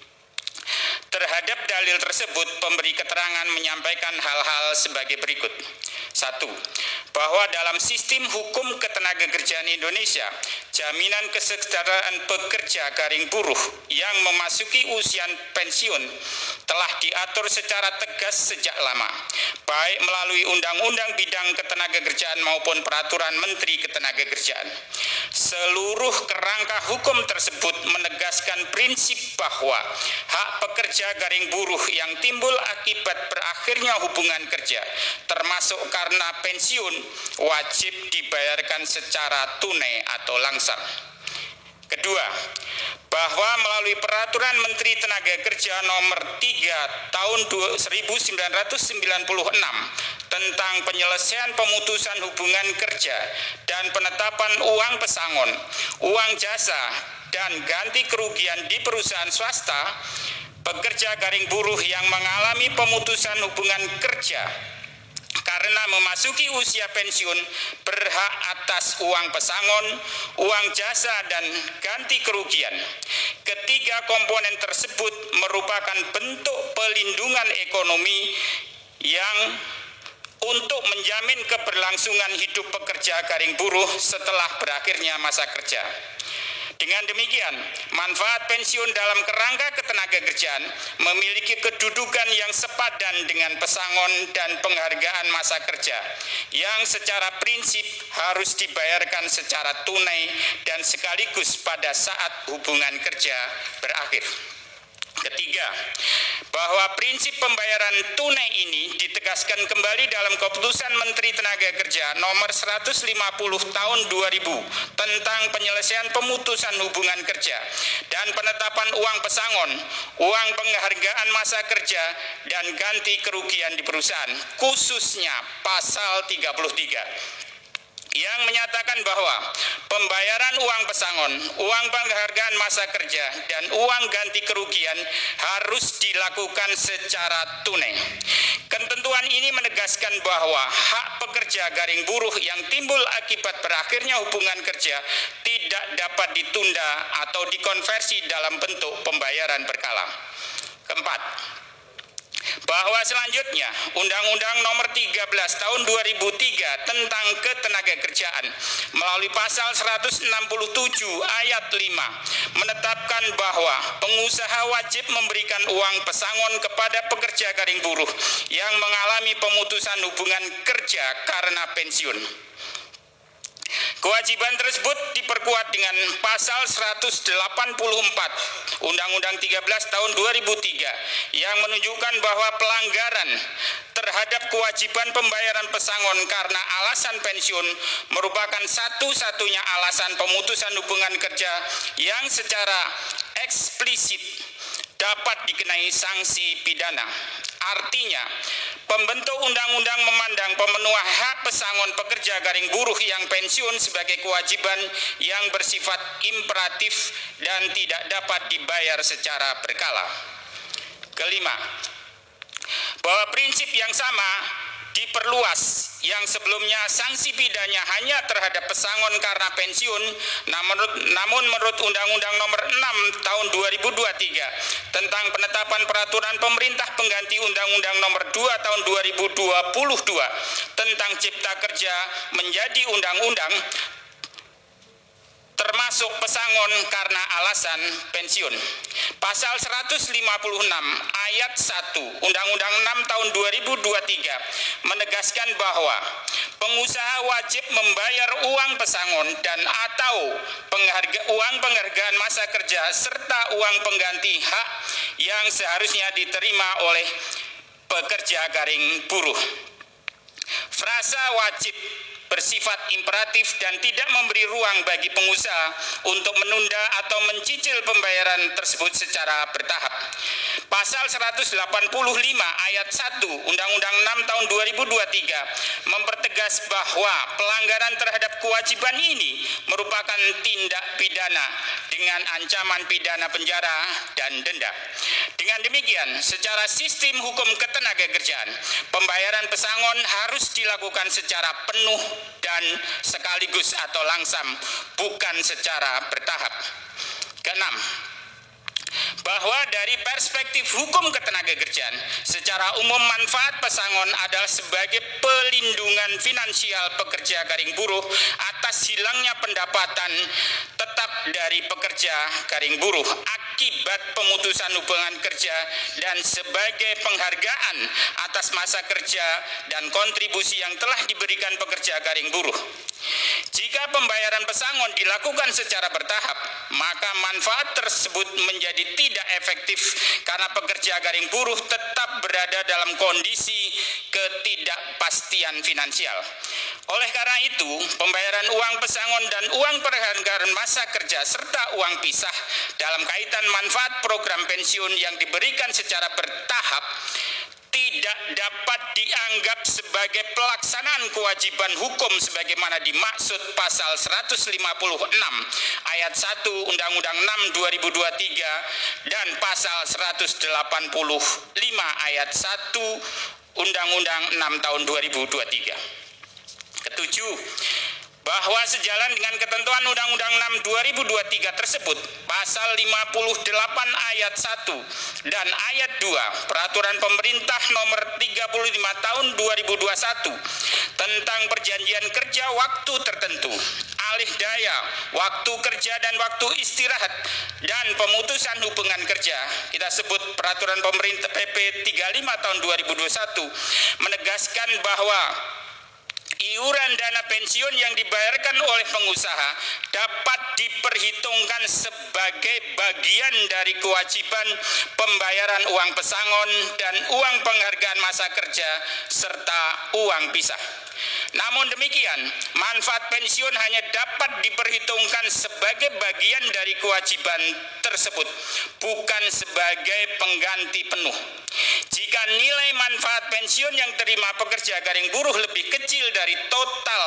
Terhadap dalil tersebut, pemberi keterangan menyampaikan hal-hal sebagai berikut. 1. Bahwa dalam sistem hukum ketenagakerjaan Indonesia, jaminan kesejahteraan pekerja garing buruh yang memasuki usia pensiun telah diatur secara tegas sejak lama, baik melalui Undang-Undang Bidang Ketenagakerjaan maupun Peraturan Menteri Ketenagakerjaan. Seluruh kerangka hukum tersebut menegaskan prinsip bahwa hak pekerja garing buruh yang timbul akibat berakhirnya hubungan kerja, termasuk karena pensiun, wajib dibayarkan secara tunai atau langsam. Kedua, bahwa melalui Peraturan Menteri Tenaga Kerja Nomor 3 Tahun 1996 tentang penyelesaian pemutusan hubungan kerja dan penetapan uang pesangon, uang jasa, dan ganti kerugian di perusahaan swasta, pekerja garing buruh yang mengalami pemutusan hubungan kerja karena memasuki usia pensiun berhak atas uang pesangon, uang jasa, dan ganti kerugian. Ketiga komponen tersebut merupakan bentuk pelindungan ekonomi yang untuk menjamin keberlangsungan hidup pekerja garing buruh setelah berakhirnya masa kerja. Dengan demikian, manfaat pensiun dalam kerangka ketenagakerjaan memiliki kedudukan yang sepadan dengan pesangon dan penghargaan masa kerja yang secara prinsip harus dibayarkan secara tunai dan sekaligus pada saat hubungan kerja berakhir. Ketiga, bahwa prinsip pembayaran tunai ini ditegaskan kembali dalam Keputusan Menteri Tenaga Kerja Nomor 150 Tahun 2000 tentang penyelesaian pemutusan hubungan kerja dan penetapan uang pesangon, uang penghargaan masa kerja, dan ganti kerugian di perusahaan, khususnya pasal 33. Yang menyatakan bahwa pembayaran uang pesangon, uang penghargaan masa kerja, dan uang ganti kerugian harus dilakukan secara tunai. Ketentuan ini menegaskan bahwa hak pekerja garing buruh yang timbul akibat berakhirnya hubungan kerja tidak dapat ditunda atau dikonversi dalam bentuk pembayaran berkala. Keempat, bahwa selanjutnya Undang-Undang Nomor 13 Tahun 2003 tentang Ketenagakerjaan melalui pasal 167 ayat 5 menetapkan bahwa pengusaha wajib memberikan uang pesangon kepada pekerja garing buruh yang mengalami pemutusan hubungan kerja karena pensiun. Kewajiban tersebut diperkuat dengan pasal 184 Undang-Undang 13 tahun 2003 yang menunjukkan bahwa pelanggaran terhadap kewajiban pembayaran pesangon karena alasan pensiun merupakan satu-satunya alasan pemutusan hubungan kerja yang secara eksplisit dapat dikenai sanksi pidana. Artinya, pembentuk undang-undang memandang pemenuhan hak pesangon pekerja garing buruh yang pensiun sebagai kewajiban yang bersifat imperatif dan tidak dapat dibayar secara berkala. Kelima, bahwa prinsip yang sama diperluas yang sebelumnya sanksi pidana hanya terhadap pesangon karena pensiun, namun menurut Undang-Undang Nomor 6 Tahun 2023 tentang penetapan peraturan pemerintah pengganti Undang-Undang Nomor 2 Tahun 2022 tentang Cipta Kerja menjadi undang-undang termasuk pesangon karena alasan pensiun. Pasal 156 ayat 1 Undang-Undang 6 tahun 2023 menegaskan bahwa pengusaha wajib membayar uang pesangon dan atau uang penghargaan masa kerja serta uang pengganti hak yang seharusnya diterima oleh pekerja garing buruh. Frasa wajib bersifat imperatif dan tidak memberi ruang bagi pengusaha untuk menunda atau mencicil pembayaran tersebut secara bertahap. Pasal 185 ayat 1 Undang-Undang 6 tahun 2023 mempertegas bahwa pelanggaran terhadap kewajiban ini merupakan tindak pidana dengan ancaman pidana penjara dan denda. Dengan demikian, secara sistem hukum ketenagakerjaan, pembayaran pesangon harus dilakukan secara penuh dan sekaligus atau langsam, bukan secara bertahap. Keenam, bahwa dari perspektif hukum ketenagakerjaan, secara umum manfaat pesangon adalah sebagai pelindungan finansial pekerja garing buruh atas hilangnya pendapatan tetap dari pekerja garing buruh akibat pemutusan hubungan kerja dan sebagai penghargaan atas masa kerja dan kontribusi yang telah diberikan pekerja garing buruh. Jika pembayaran pesangon dilakukan secara bertahap, maka manfaat tersebut menjadi tidak efektif karena pekerja garing buruh tetap berada dalam kondisi ketidakpastian finansial. Oleh karena itu, pembayaran uang pesangon dan uang penghargaan masa kerja serta uang pisah dalam kaitan manfaat program pensiun yang diberikan secara bertahap tidak dapat dianggap sebagai pelaksanaan kewajiban hukum sebagaimana dimaksud pasal 156 ayat 1 Undang-Undang 6 2023 dan pasal 185 ayat 1 Undang-Undang 6 tahun 2023. Ketujuh, bahwa sejalan dengan ketentuan Undang-Undang 6 2023 tersebut, pasal 58 ayat 1 dan ayat 2 Peraturan Pemerintah nomor 35 tahun 2021 tentang perjanjian kerja waktu tertentu, alih daya, waktu kerja dan waktu istirahat, dan pemutusan hubungan kerja, kita sebut Peraturan Pemerintah PP 35 tahun 2021, menegaskan bahwa iuran dana pensiun yang dibayarkan oleh pengusaha dapat diperhitungkan sebagai bagian dari kewajiban pembayaran uang pesangon dan uang penghargaan masa kerja serta uang pisah. Namun demikian, manfaat pensiun hanya dapat diperhitungkan sebagai bagian dari kewajiban tersebut, bukan sebagai pengganti penuh. Jika nilai manfaat pensiun yang terima pekerja garing buruh lebih kecil dari total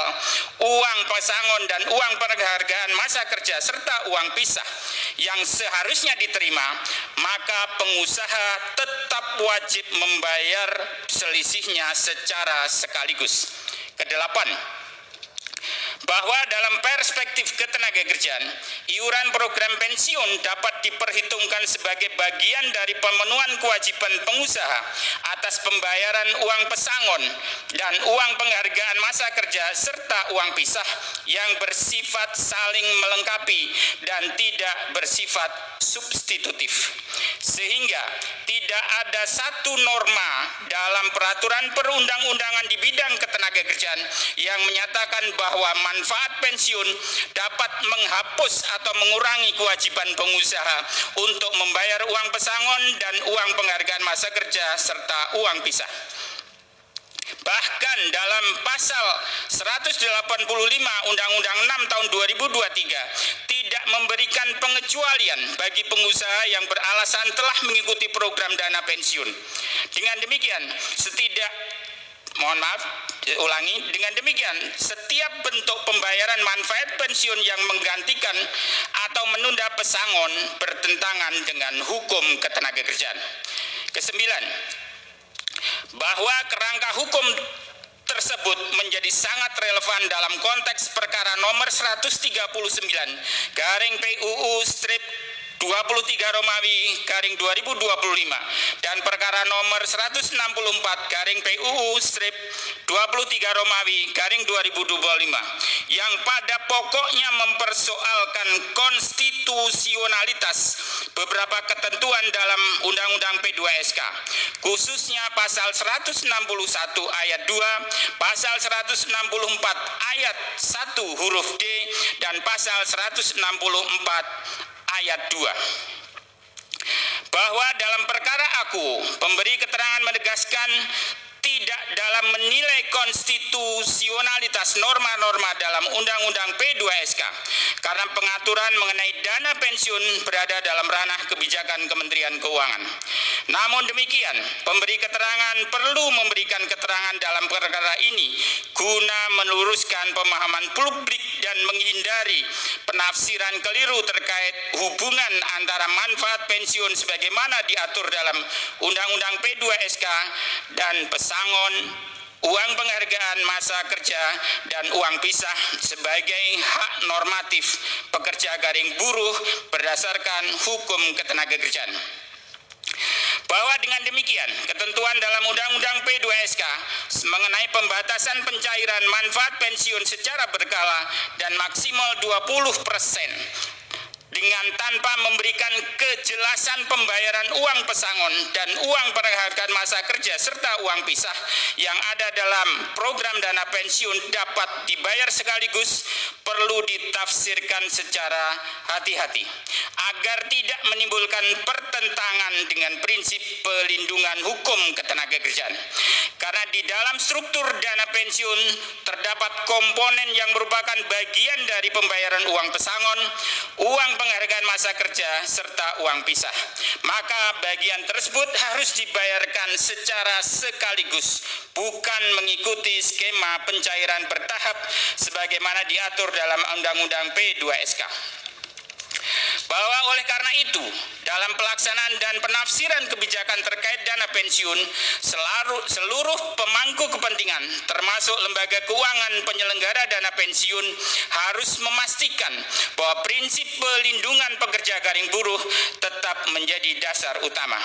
uang pesangon dan uang penghargaan masa kerja serta uang pisah yang seharusnya diterima, maka pengusaha tetap wajib membayar selisihnya secara sekaligus. Kedelapan, bahwa dalam perspektif ketenagakerjaan, iuran program pensiun dapat diperhitungkan sebagai bagian dari pemenuhan kewajiban pengusaha atas pembayaran uang pesangon dan uang penghargaan masa kerja serta uang pisah yang bersifat saling melengkapi dan tidak bersifat substitutif. Sehingga tidak ada satu norma dalam peraturan perundang-undangan di bidang ketenagakerjaan yang menyatakan bahwa manfaat pensiun dapat menghapus atau mengurangi kewajiban pengusaha untuk membayar uang pesangon dan uang penghargaan masa kerja serta uang pisah. Bahkan dalam pasal 185 Undang-Undang 6 tahun 2023 tidak memberikan pengecualian bagi pengusaha yang beralasan telah mengikuti program dana pensiun. Dengan demikian, dengan demikian, setiap bentuk pembayaran manfaat pensiun yang menggantikan atau menunda pesangon bertentangan dengan hukum ketenagakerjaan. Kesembilan, bahwa kerangka hukum tersebut menjadi sangat relevan dalam konteks perkara nomor 139 garing PUU strip 23 Romawi garing 2025 dan perkara nomor 164 garing PUU strip 23 Romawi garing 2025 yang pada pokoknya mempersoalkan konstitusionalitas beberapa ketentuan dalam Undang-Undang P2SK, khususnya pasal 161 ayat 2, pasal 164 ayat 1 huruf D dan pasal 164 ayat 2. Bahwa dalam perkara aku, pemberi keterangan menegaskan tidak dalam menilai konstitusionalitas norma-norma dalam Undang-Undang P2SK karena pengaturan mengenai dana pensiun berada dalam ranah kebijakan Kementerian Keuangan. Namun demikian, pemberi keterangan perlu memberikan keterangan dalam perkara ini guna meluruskan pemahaman publik dan menghindari penafsiran keliru terkait hubungan antara manfaat pensiun sebagaimana diatur dalam Undang-Undang P2SK dan pesangon, uang penghargaan masa kerja, dan uang pisah sebagai hak normatif pekerja garing buruh berdasarkan hukum ketenagakerjaan. Bahwa dengan demikian, ketentuan dalam Undang-Undang P2SK mengenai pembatasan pencairan manfaat pensiun secara berkala dan maksimal 20% dengan tanpa memberikan kejelasan pembayaran uang pesangon dan uang penghargaan masa kerja serta uang pisah yang ada dalam program dana pensiun dapat dibayar sekaligus perlu ditafsirkan secara hati-hati agar tidak menimbulkan pertentangan dengan prinsip pelindungan hukum ketenagakerjaan. Karena di dalam struktur dana pensiun terdapat komponen yang merupakan bagian dari pembayaran uang pesangon, uang penghargaan masa kerja, serta uang pisah. Maka bagian tersebut harus dibayarkan secara sekaligus, bukan mengikuti skema pencairan bertahap sebagaimana diatur dalam Undang-Undang P2SK. Bahwa oleh karena itu, dalam pelaksanaan dan penafsiran kebijakan terkait dana pensiun, seluruh pemangku kepentingan, termasuk lembaga keuangan penyelenggara dana pensiun, harus memastikan bahwa prinsip pelindungan pekerja garing buruh tetap menjadi dasar utama.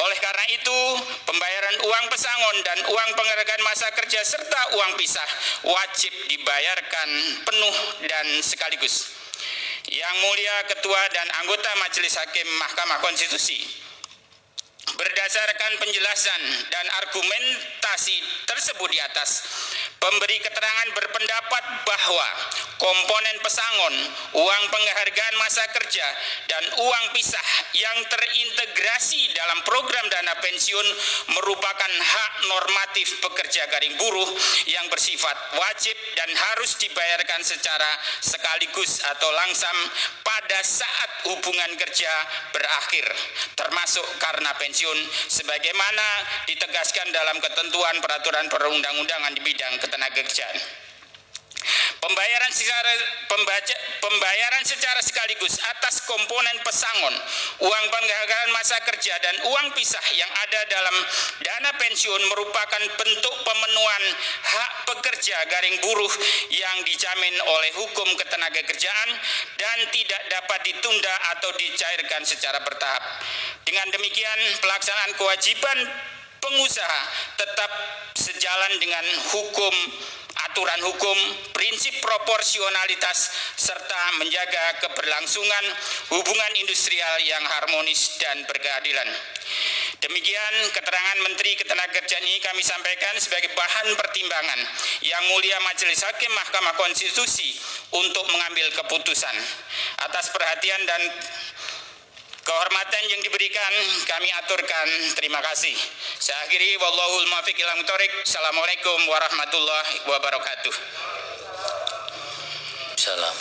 Oleh karena itu, pembayaran uang pesangon dan uang penghargaan masa kerja serta uang pisah wajib dibayarkan penuh dan sekaligus. Yang Mulia Ketua dan anggota Majelis Hakim Mahkamah Konstitusi, berdasarkan penjelasan dan argumentasi tersebut di atas, pemberi keterangan berpendapat bahwa komponen pesangon, uang penghargaan masa kerja, dan uang pisah yang terintegrasi dalam program dana pensiun merupakan hak normatif pekerja garing buruh yang bersifat wajib dan harus dibayarkan secara sekaligus atau langsam pada saat hubungan kerja berakhir, termasuk karena pensiun, sebagaimana ditegaskan dalam ketentuan peraturan perundang-undangan di bidang ketenagakerjaan. Pembayaran secara sekaligus atas komponen pesangon, uang penghargaan masa kerja, dan uang pisah yang ada dalam dana pensiun merupakan bentuk pemenuhan hak pekerja garing buruh yang dijamin oleh hukum ketenagakerjaan dan tidak dapat ditunda atau dicairkan secara bertahap. Dengan demikian, pelaksanaan kewajiban pengusaha tetap sejalan dengan hukum, aturan hukum, prinsip proporsionalitas, serta menjaga keberlangsungan hubungan industrial yang harmonis dan berkeadilan. Demikian keterangan Menteri Ketenagakerjaan ini kami sampaikan sebagai bahan pertimbangan Yang Mulia Majelis Hakim Mahkamah Konstitusi untuk mengambil keputusan. Atas perhatian dan kehormatan yang diberikan kami aturkan terima kasih. Saya akhiri, wallahul muwaffiq ila thoriq. Assalamualaikum warahmatullahi wabarakatuh. Salam.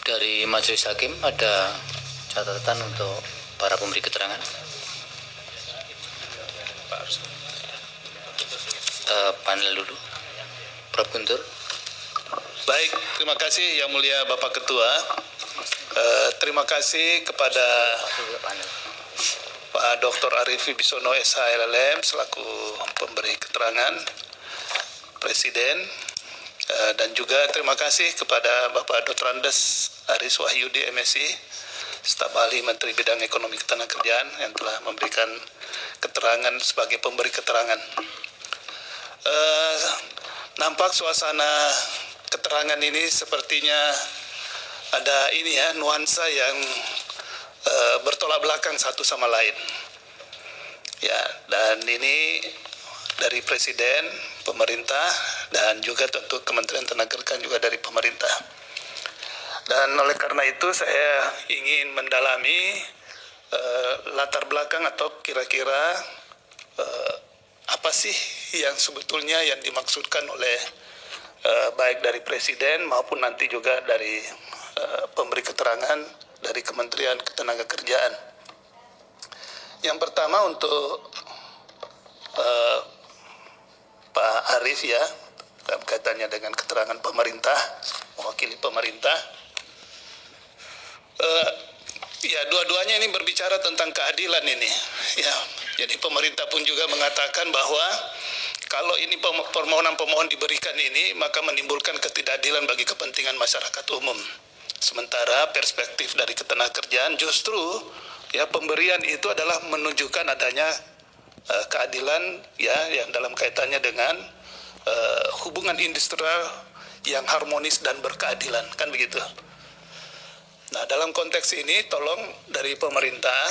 Dari Majelis Hakim ada catatan untuk para pemberi keterangan. Panel dulu. Prof. Guntur. Baik, terima kasih Yang Mulia Bapak Ketua. Terima kasih kepada Pak Dr. Arief Wibisono SH LLM selaku pemberi keterangan Presiden, dan juga terima kasih kepada Bapak Dr. Andes Aris Wahyudi MSI, staf ahli Menteri Bidang Ekonomi Ketenagakerjaan yang telah memberikan keterangan sebagai pemberi keterangan. Nampak suasana keterangan ini sepertinya ada nuansa yang bertolak belakang satu sama lain. Ya, dan ini dari Presiden, pemerintah, dan juga tentu Kementerian Ketenagakerjaan juga dari pemerintah. Dan oleh karena itu saya ingin mendalami latar belakang atau kira-kira apa sih yang sebetulnya yang dimaksudkan oleh baik dari Presiden maupun nanti juga dari pemberi keterangan dari Kementerian Ketenagakerjaan. Yang pertama untuk Pak Arief ya, dalam kaitannya dengan keterangan pemerintah, mewakili pemerintah. Ya, dua-duanya ini berbicara tentang keadilan ini. Ya, jadi pemerintah pun juga mengatakan bahwa kalau ini permohonan pemohon diberikan ini, maka menimbulkan ketidakadilan bagi kepentingan masyarakat umum. Sementara perspektif dari ketenagakerjaan justru ya pemberian itu adalah menunjukkan adanya keadilan ya yang dalam kaitannya dengan hubungan industrial yang harmonis dan berkeadilan, kan begitu. Nah, dalam konteks ini tolong dari pemerintah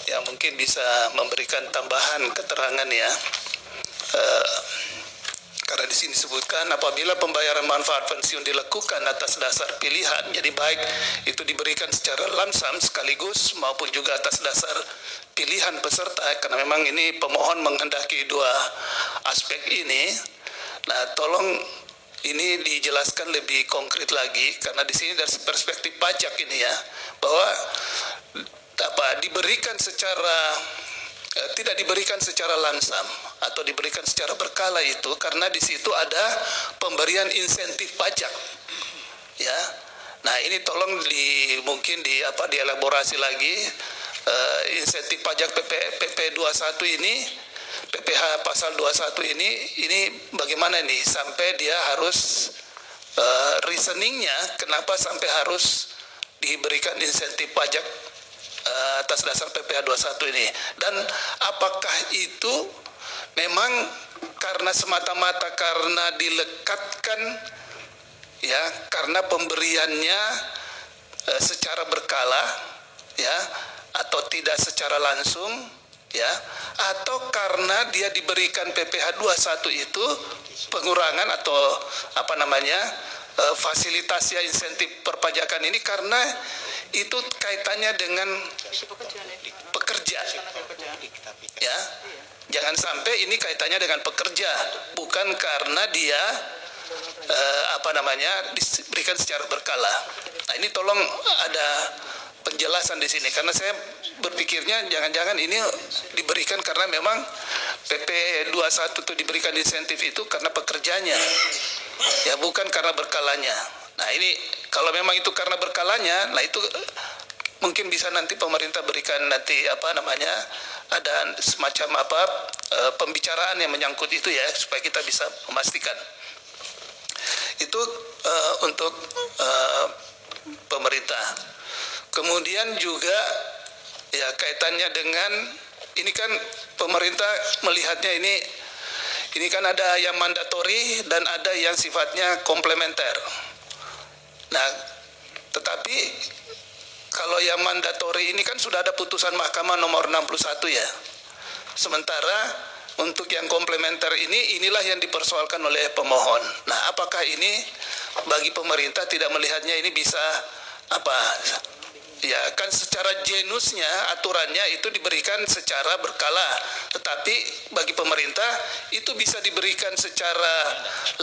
yang mungkin bisa memberikan tambahan keterangan ya. Karena di sini disebutkan apabila pembayaran manfaat pensiun dilakukan atas dasar pilihan, jadi baik itu diberikan secara lamsam sekaligus maupun juga atas dasar pilihan peserta, karena memang ini pemohon menghendaki dua aspek ini. Nah, tolong ini dijelaskan lebih konkret lagi, karena di sini dari perspektif pajak ini ya, bahwa diberikan secara tidak diberikan secara langsam atau diberikan secara berkala itu karena di situ ada pemberian insentif pajak, ya. Nah, ini tolong mungkin dielaborasi lagi insentif pajak PP 21 ini, PPh pasal 21 ini bagaimana nih sampai dia harus reasoningnya kenapa sampai harus diberikan insentif pajak atas dasar PPh 21 ini, dan apakah itu memang karena semata-mata karena dilekatkan ya, karena pemberiannya secara berkala ya, atau tidak secara langsung ya, atau karena dia diberikan PPh 21 itu pengurangan atau fasilitas ya, insentif perpajakan ini karena itu kaitannya dengan pekerja ya. Jangan sampai ini kaitannya dengan pekerja, bukan karena dia diberikan secara berkala. Nah, ini tolong ada penjelasan di sini, karena saya berpikirnya jangan-jangan ini diberikan karena memang PP 21 itu diberikan insentif itu karena pekerjanya ya, bukan karena berkalanya. Nah, ini kalau memang itu karena berkalanya, nah itu mungkin bisa nanti pemerintah berikan nanti ada semacam pembicaraan yang menyangkut itu ya, supaya kita bisa memastikan. Itu untuk pemerintah. Kemudian juga ya kaitannya dengan ini kan pemerintah melihatnya ini kan ada yang mandatori dan ada yang sifatnya komplementer. Nah, tetapi kalau yang mandatori ini kan sudah ada putusan Mahkamah nomor 61 ya. Sementara untuk yang komplementer inilah yang dipersoalkan oleh pemohon. Nah, apakah ini bagi pemerintah tidak melihatnya ini bisa ya kan secara genusnya aturannya itu diberikan secara berkala, tetapi bagi pemerintah itu bisa diberikan secara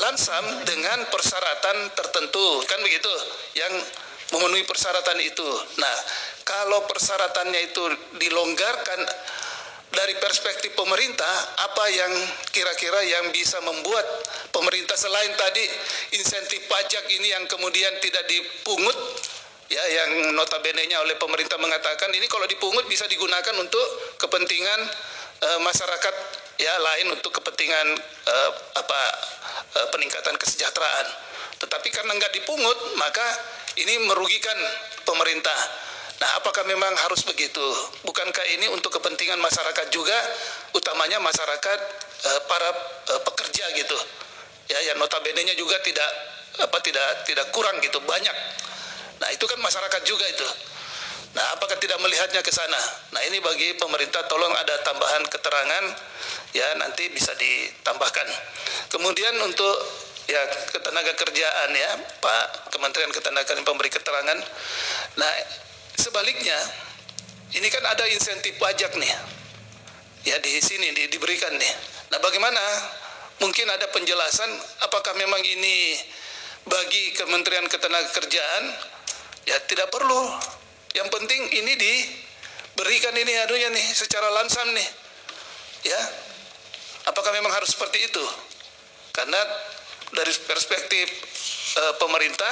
langsam dengan persyaratan tertentu, kan begitu, yang memenuhi persyaratan itu. Nah, kalau persyaratannya itu dilonggarkan dari perspektif pemerintah, apa yang kira-kira yang bisa membuat pemerintah selain tadi insentif pajak ini yang kemudian tidak dipungut ya, yang notabene-nya oleh pemerintah mengatakan ini kalau dipungut bisa digunakan untuk kepentingan masyarakat ya, lain untuk kepentingan peningkatan kesejahteraan. Tetapi karena nggak dipungut, maka ini merugikan pemerintah. Nah, apakah memang harus begitu? Bukankah ini untuk kepentingan masyarakat juga, utamanya masyarakat para pekerja gitu ya, yang notabene-nya juga tidak kurang gitu, banyak. Nah, itu kan masyarakat juga itu. Nah, apakah tidak melihatnya ke sana? Nah, ini bagi pemerintah tolong ada tambahan keterangan ya, nanti bisa ditambahkan. Kemudian untuk ya ketenagakerjaan ya, Pak Kementerian Ketenagakerjaan memberi keterangan. Nah, sebaliknya ini kan ada insentif pajak nih. Ya, di sini diberikan nih. Nah, bagaimana? Mungkin ada penjelasan apakah memang ini bagi Kementerian Ketenagakerjaan? Ya, tidak perlu. Yang penting ini diberikan ini nih secara langsam nih. Ya. Apakah memang harus seperti itu? Karena dari perspektif pemerintah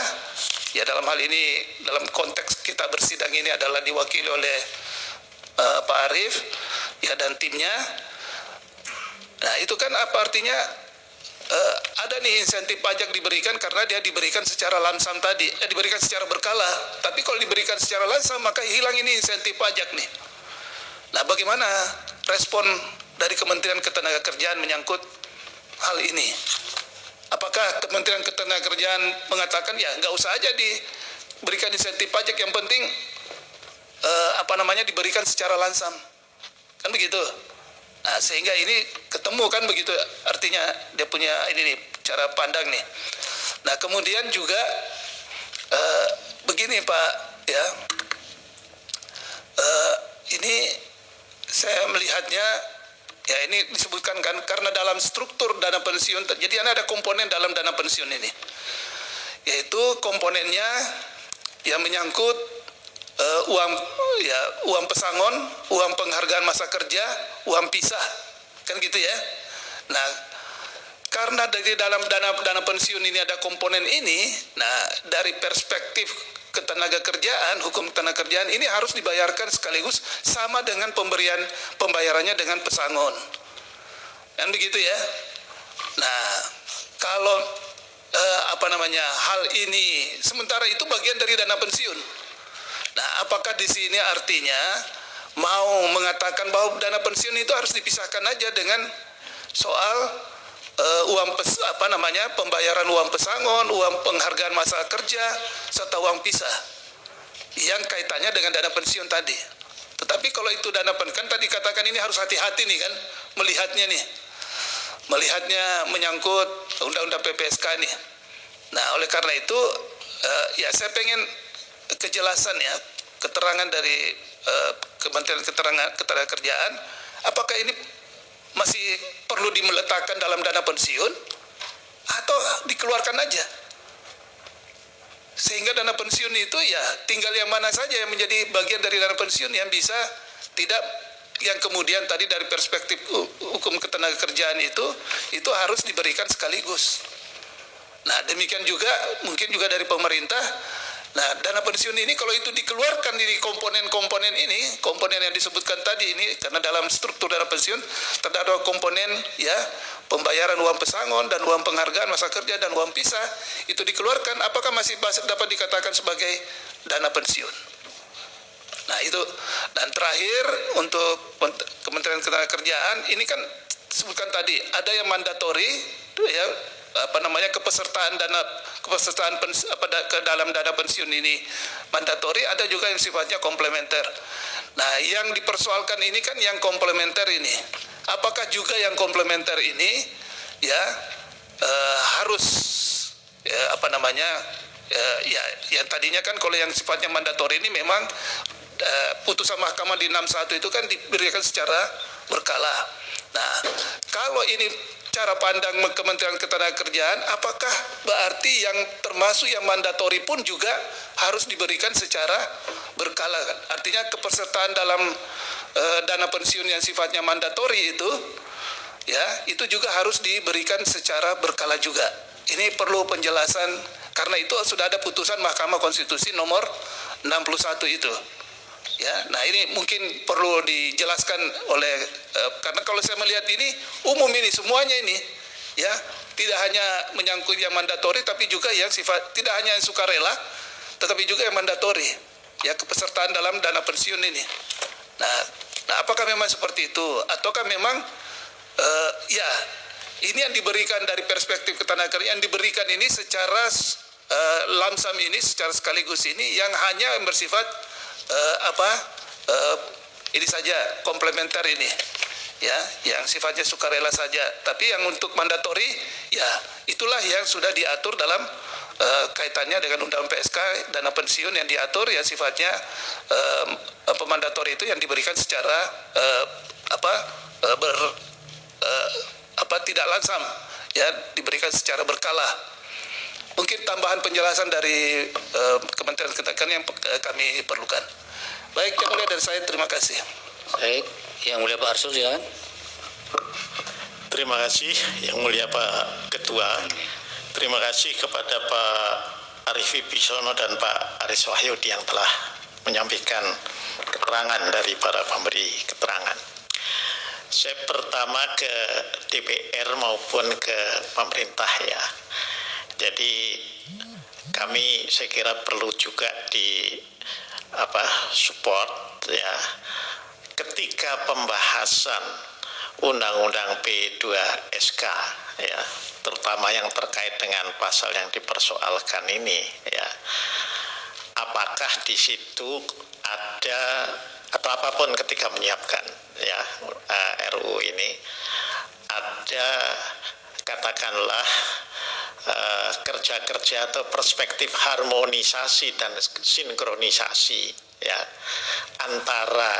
ya, dalam hal ini dalam konteks kita bersidang ini adalah diwakili oleh Pak Arief ya dan timnya. Nah, itu kan apa artinya? Ada nih insentif pajak diberikan karena dia diberikan secara langsam tadi, diberikan secara berkala. Tapi kalau diberikan secara langsam maka hilang ini insentif pajak nih. Nah, bagaimana respon dari Kementerian Ketenagakerjaan menyangkut hal ini? Apakah Kementerian Ketenagakerjaan mengatakan ya nggak usah aja diberikan insentif pajak, yang penting diberikan secara langsam, kan begitu. Nah, sehingga ini ketemu kan begitu, artinya dia punya ini nih cara pandang nih. Nah kemudian juga begini Pak ya, ini saya melihatnya ya, ini disebutkan kan karena dalam struktur dana pensiun, jadi ada komponen dalam dana pensiun ini, yaitu komponennya yang menyangkut uang pesangon, uang penghargaan masa kerja, uang pisah, kan gitu ya. Nah, karena dari dalam dana pensiun ini ada komponen ini, nah dari perspektif ketenagakerjaan, hukum ketenagakerjaan ini harus dibayarkan sekaligus sama dengan pembayarannya dengan pesangon, kan begitu ya. Nah, kalau hal ini sementara itu bagian dari dana pensiun. Nah, apakah di sini artinya mau mengatakan bahwa dana pensiun itu harus dipisahkan aja dengan soal pembayaran uang pesangon, uang penghargaan masa kerja, serta uang pisah yang kaitannya dengan dana pensiun tadi. Tetapi kalau itu dana pensiun, kan tadi katakan ini harus hati-hati nih kan melihatnya menyangkut undang-undang PPSK nih. Nah, oleh karena itu ya saya pengen kejelasan ya, keterangan dari Kementerian Ketenagakerjaan, apakah ini masih perlu diletakkan dalam dana pensiun atau dikeluarkan aja, sehingga dana pensiun itu ya tinggal yang mana saja yang menjadi bagian dari dana pensiun yang bisa tidak, yang kemudian tadi dari perspektif hukum ketenagakerjaan itu harus diberikan sekaligus. Nah demikian juga mungkin juga dari pemerintah. Nah, dana pensiun ini kalau itu dikeluarkan dari komponen-komponen ini, komponen yang disebutkan tadi ini, karena dalam struktur dana pensiun terdapat komponen ya pembayaran uang pesangon dan uang penghargaan masa kerja dan uang pisah, itu dikeluarkan, apakah masih dapat dikatakan sebagai dana pensiun? Nah itu, dan terakhir untuk Kementerian Ketenagakerjaan ini kan disebutkan tadi ada yang mandatori ya, kepesertaan ke dalam dana pensiun ini mandatori, ada juga yang sifatnya komplementer. Nah, yang dipersoalkan ini kan yang komplementer ini. Apakah juga yang komplementer ini ya harus yang tadinya kan kalau yang sifatnya mandatori ini memang putusan mahkamah di 61 itu kan diberikan secara berkala. Nah, kalau ini cara pandang Kementerian Ketenagakerjaan, apakah berarti yang termasuk yang mandatori pun juga harus diberikan secara berkala kan? Artinya kepesertaan dalam dana pensiun yang sifatnya mandatori itu ya, itu juga harus diberikan secara berkala juga. Ini perlu penjelasan karena itu sudah ada putusan Mahkamah Konstitusi nomor 61 itu. Ya, nah ini mungkin perlu dijelaskan oleh karena kalau saya melihat ini umum ini semuanya ini ya, tidak hanya menyangkut yang mandatori tapi juga yang sifat tidak hanya yang sukarela tetapi juga yang mandatori ya, kepesertaan dalam dana pensiun ini. Nah apakah memang seperti itu ataukah memang ya ini yang diberikan dari perspektif ketenagakerjaan, yang diberikan ini secara lamsam ini secara sekaligus ini yang hanya bersifat ini saja komplementer ini ya, yang sifatnya sukarela saja, tapi yang untuk mandatori ya itulah yang sudah diatur dalam kaitannya dengan undang PSK dana pensiun yang diatur yang sifatnya pemandatori itu yang diberikan secara tidak langsam ya, diberikan secara berkala. Mungkin tambahan penjelasan dari Kementerian Ketenagakerjaan yang kami perlukan. Baik, yang mulia dari saya, terima kasih. Baik, yang mulia Pak Arsul, silakan. Terima kasih, yang mulia Pak Ketua. Terima kasih kepada Pak Arief Wibisono dan Pak Aris Wahyudi yang telah menyampaikan keterangan dari para pemberi keterangan. Saya pertama ke DPR maupun ke pemerintah ya. Jadi kami saya kira perlu juga support ya, ketika pembahasan Undang-Undang P2SK ya, terutama yang terkait dengan pasal yang dipersoalkan ini, ya, apakah di situ ada atau apapun ketika menyiapkan ya RUU ini ada katakanlah kerja-kerja atau perspektif harmonisasi dan sinkronisasi ya antara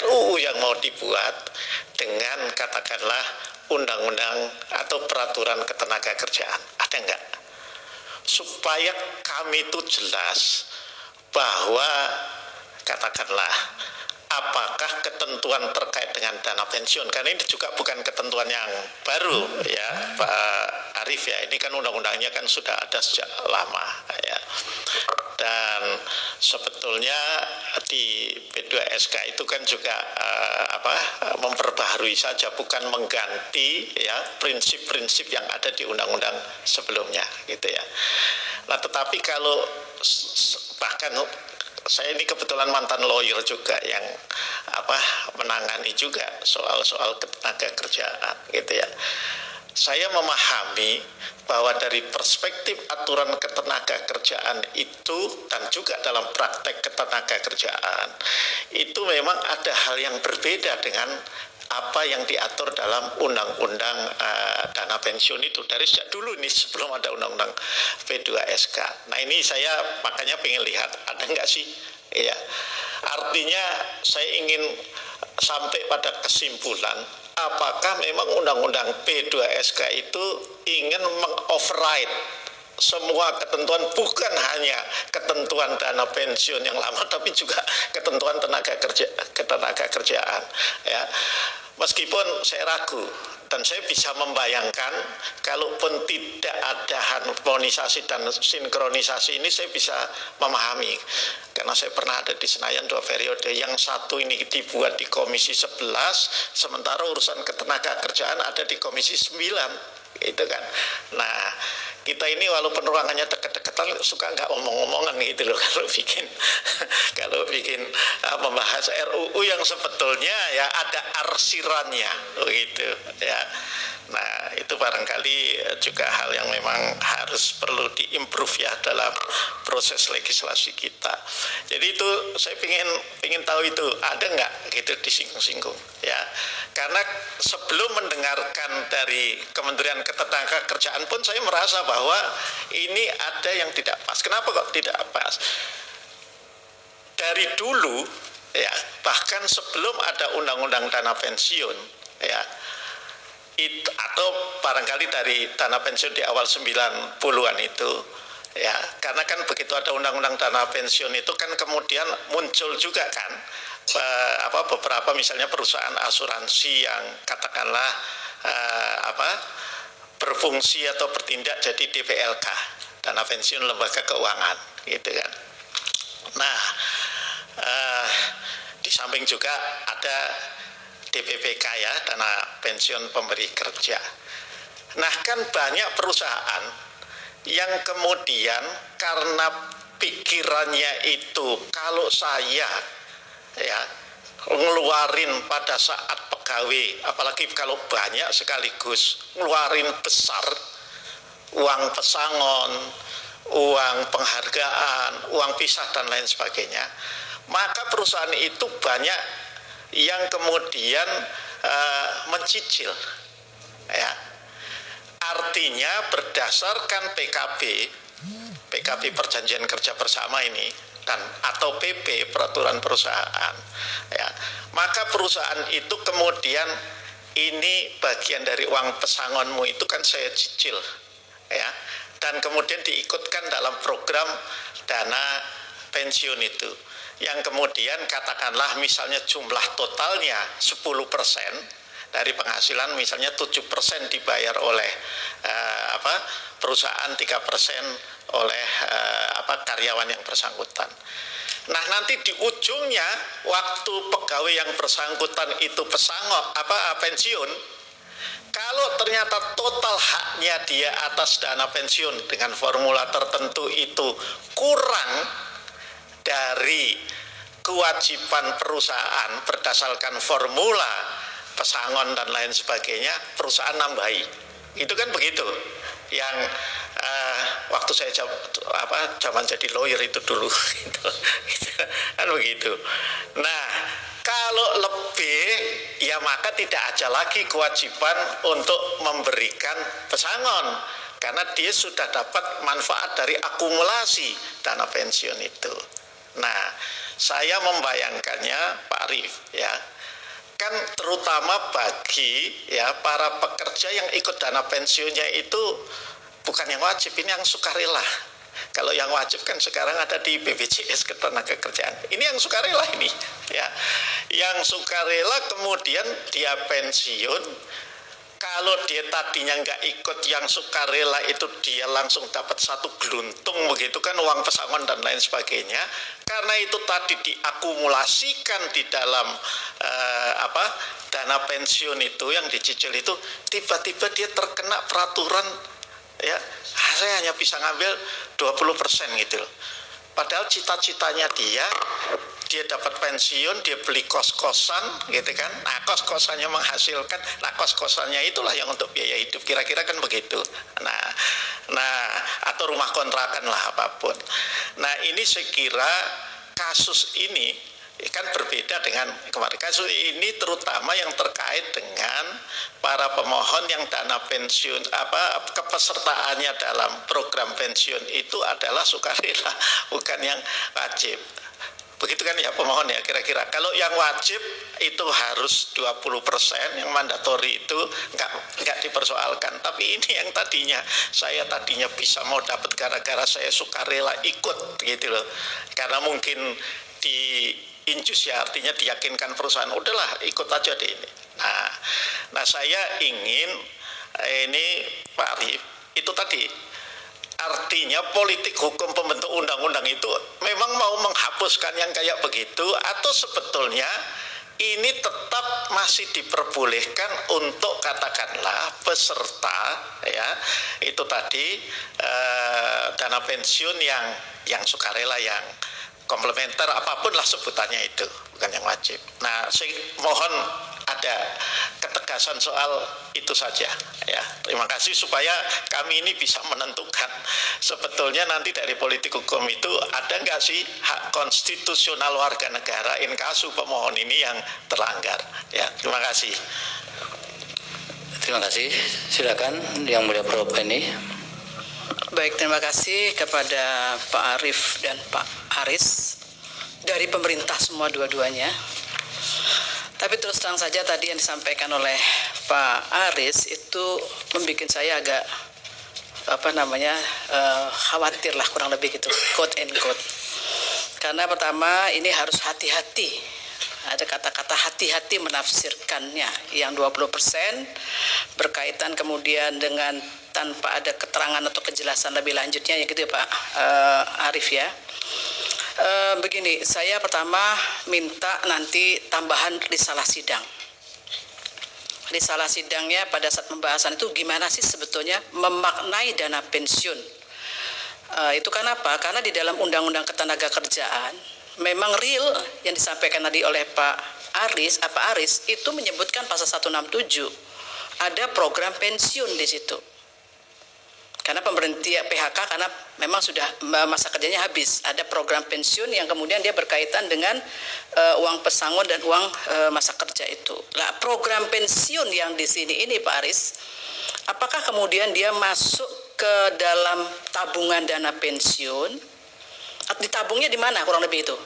RUU yang mau dibuat dengan katakanlah undang-undang atau peraturan ketenaga kerjaan, ada enggak? Supaya kami itu jelas bahwa katakanlah apakah ketentuan terkait dengan dana pensiun, karena ini juga bukan ketentuan yang baru ya Pak Arief ya, ini kan undang-undangnya kan sudah ada sejak lama ya. Dan sebetulnya di P2SK itu kan juga memperbaharui saja, bukan mengganti ya prinsip-prinsip yang ada di undang-undang sebelumnya gitu ya. Nah, tetapi kalau bahkan saya ini kebetulan mantan lawyer juga yang menangani juga soal-soal ketenaga kerjaan gitu ya. Saya memahami bahwa dari perspektif aturan ketenaga kerjaan itu dan juga dalam praktek ketenaga kerjaan itu memang ada hal yang berbeda dengan apa yang diatur dalam undang-undang dana pensiun itu dari sejak dulu nih sebelum ada undang-undang P2SK. Nah ini saya makanya pengen lihat ada nggak sih ya, artinya saya ingin sampai pada kesimpulan apakah memang undang-undang P2SK itu ingin meng-override semua ketentuan, bukan hanya ketentuan dana pensiun yang lama tapi juga ketentuan ketenaga kerjaan ya. Meskipun saya ragu dan saya bisa membayangkan kalaupun tidak ada harmonisasi dan sinkronisasi ini saya bisa memahami, karena saya pernah ada di Senayan 2 periode, yang satu ini dibuat di Komisi 11 sementara urusan ketenaga kerjaan ada di Komisi 9 gitu kan. Nah kita ini walaupun ruangannya deket-deketan suka nggak omong-omongan gitu loh kalau bikin membahas RUU yang sebetulnya ya ada arsirannya gitu ya. Nah itu barangkali juga hal yang memang harus perlu diimprove ya dalam proses legislasi kita. Jadi itu saya ingin tahu itu ada nggak gitu disinggung-singgung ya. Karena sebelum mendengarkan dari Kementerian Ketenagakerjaan pun saya merasa bahwa ini ada yang tidak pas. Kenapa kok tidak pas? Dari dulu ya, bahkan sebelum ada undang-undang dana pensiun ya, atau barangkali dari dana pensiun di awal 90-an itu ya, karena kan begitu ada undang-undang dana pensiun itu kan kemudian muncul juga kan beberapa misalnya perusahaan asuransi yang katakanlah berfungsi atau bertindak jadi DPLK, dana pensiun lembaga keuangan gitu kan. Nah di samping juga ada DPPK ya, dana pensiun pemberi kerja. Nah kan banyak perusahaan yang kemudian karena pikirannya itu kalau saya ya ngeluarin pada saat pegawai, apalagi kalau banyak sekaligus ngeluarin besar uang pesangon, uang penghargaan, uang pisah dan lain sebagainya, maka perusahaan itu banyak yang kemudian mencicil ya. Artinya berdasarkan PKB perjanjian kerja bersama ini dan atau PP peraturan perusahaan ya, maka perusahaan itu kemudian ini bagian dari uang pesangonmu itu kan saya cicil ya, dan kemudian diikutkan dalam program dana pensiun itu yang kemudian katakanlah misalnya jumlah totalnya 10% dari penghasilan, misalnya 7% dibayar oleh perusahaan, 3% oleh karyawan yang bersangkutan. Nah nanti di ujungnya waktu pegawai yang bersangkutan itu pensiun, kalau ternyata total haknya dia atas dana pensiun dengan formula tertentu itu kurang dari kewajiban perusahaan berdasarkan formula pesangon dan lain sebagainya, perusahaan nambahi. Itu kan begitu yang waktu saya zaman jadi lawyer itu dulu gitu, kan begitu. Nah, kalau lebih ya maka tidak ada lagi kewajiban untuk memberikan pesangon karena dia sudah dapat manfaat dari akumulasi dana pensiun itu. Nah, saya membayangkannya Pak Arif ya, kan terutama bagi ya para pekerja yang ikut dana pensiunnya itu bukan yang wajib, ini yang sukarela. Kalau yang wajib kan sekarang ada di BPJS Ketenagakerjaan. Ini yang sukarela ini ya. Yang sukarela kemudian dia pensiun. Kalau dia tadinya nggak ikut yang sukarela itu dia langsung dapat satu geluntung begitu kan, uang pesangon dan lain sebagainya. Karena itu tadi diakumulasikan di dalam dana pensiun itu yang dicicil itu, tiba-tiba dia terkena peraturan ya, saya hanya bisa ngambil 20% gitu loh. Padahal cita-citanya dia dapat pensiun, dia beli kos-kosan gitu kan. Nah, kos-kosannya menghasilkan, nah kos-kosannya itulah yang untuk biaya hidup, kira-kira kan begitu. Nah, atau rumah kontrakan lah apapun. Nah, ini saya kira kasus ini kan berbeda dengan kemarin. Kasus ini terutama yang terkait dengan para pemohon yang dana pensiun kepesertaannya dalam program pensiun itu adalah sukarela, bukan yang wajib. Begitu kan ya pemohon ya kira-kira. Kalau yang wajib itu harus 20%, yang mandatori itu nggak dipersoalkan. Tapi ini yang saya tadinya bisa mau dapat gara-gara saya sukarela ikut gitu loh. Karena mungkin di injus ya, artinya diyakinkan perusahaan, udahlah ikut aja deh ini. Nah saya ingin ini Pak Arif, itu tadi artinya politik hukum pembentuk undang-undang itu memang mau menghapuskan yang kayak begitu, atau sebetulnya ini tetap masih diperbolehkan untuk katakanlah peserta ya itu tadi dana pensiun yang sukarela, yang komplementer, apapun lah sebutannya itu, bukan yang wajib. Nah, saya mohon ada ketegasan soal itu saja ya. Terima kasih supaya kami ini bisa menentukan sebetulnya nanti dari politik hukum itu ada nggak sih hak konstitusional warga negara in kasu pemohon ini yang terlanggar ya. Terima kasih. Terima kasih. Silakan Yang Mulia Prof. Penny. Baik, terima kasih kepada Pak Arif dan Pak Aris dari pemerintah semua dua-duanya. Tapi terus terang saja tadi yang disampaikan oleh Pak Aris itu membuat saya agak khawatir lah, kurang lebih gitu, quote and quote. Karena pertama ini harus hati-hati. Ada kata-kata hati-hati menafsirkannya. Yang 20% berkaitan kemudian dengan tanpa ada keterangan atau kejelasan lebih lanjutnya ya gitu ya Pak Arif ya. Begini, saya pertama minta nanti tambahan risalah sidang. Risalah sidangnya pada saat pembahasan itu gimana sih sebetulnya memaknai dana pensiun. Itu kenapa? Karena di dalam Undang-Undang Ketenagakerjaan memang real yang disampaikan tadi oleh Pak Aris itu menyebutkan pasal 167 ada program pensiun di situ. Karena pemberhentian PHK karena memang sudah masa kerjanya habis, ada program pensiun yang kemudian dia berkaitan dengan uang pesangon dan uang masa kerja itu. Nah, program pensiun yang di sini ini Pak Aris, apakah kemudian dia masuk ke dalam tabungan dana pensiun? Ditabungnya di mana kurang lebih itu?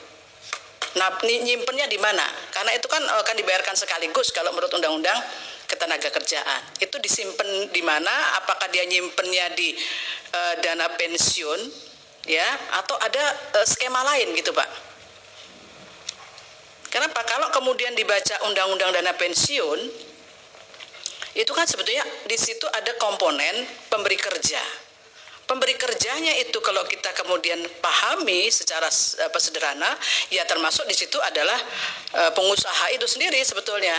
Nah, nyimpennya di mana? Karena itu kan akan dibayarkan sekaligus kalau menurut Undang-Undang Ketenagakerjaan. Itu disimpan di mana? Apakah dia nyimpennya di dana pensiun, ya? Atau ada skema lain gitu, Pak? Kenapa? Kalau kemudian dibaca Undang-Undang Dana Pensiun, itu kan sebetulnya di situ ada komponen pemberi kerja. Pemberi kerjanya itu kalau kita kemudian pahami secara sederhana, ya termasuk di situ adalah pengusaha itu sendiri sebetulnya.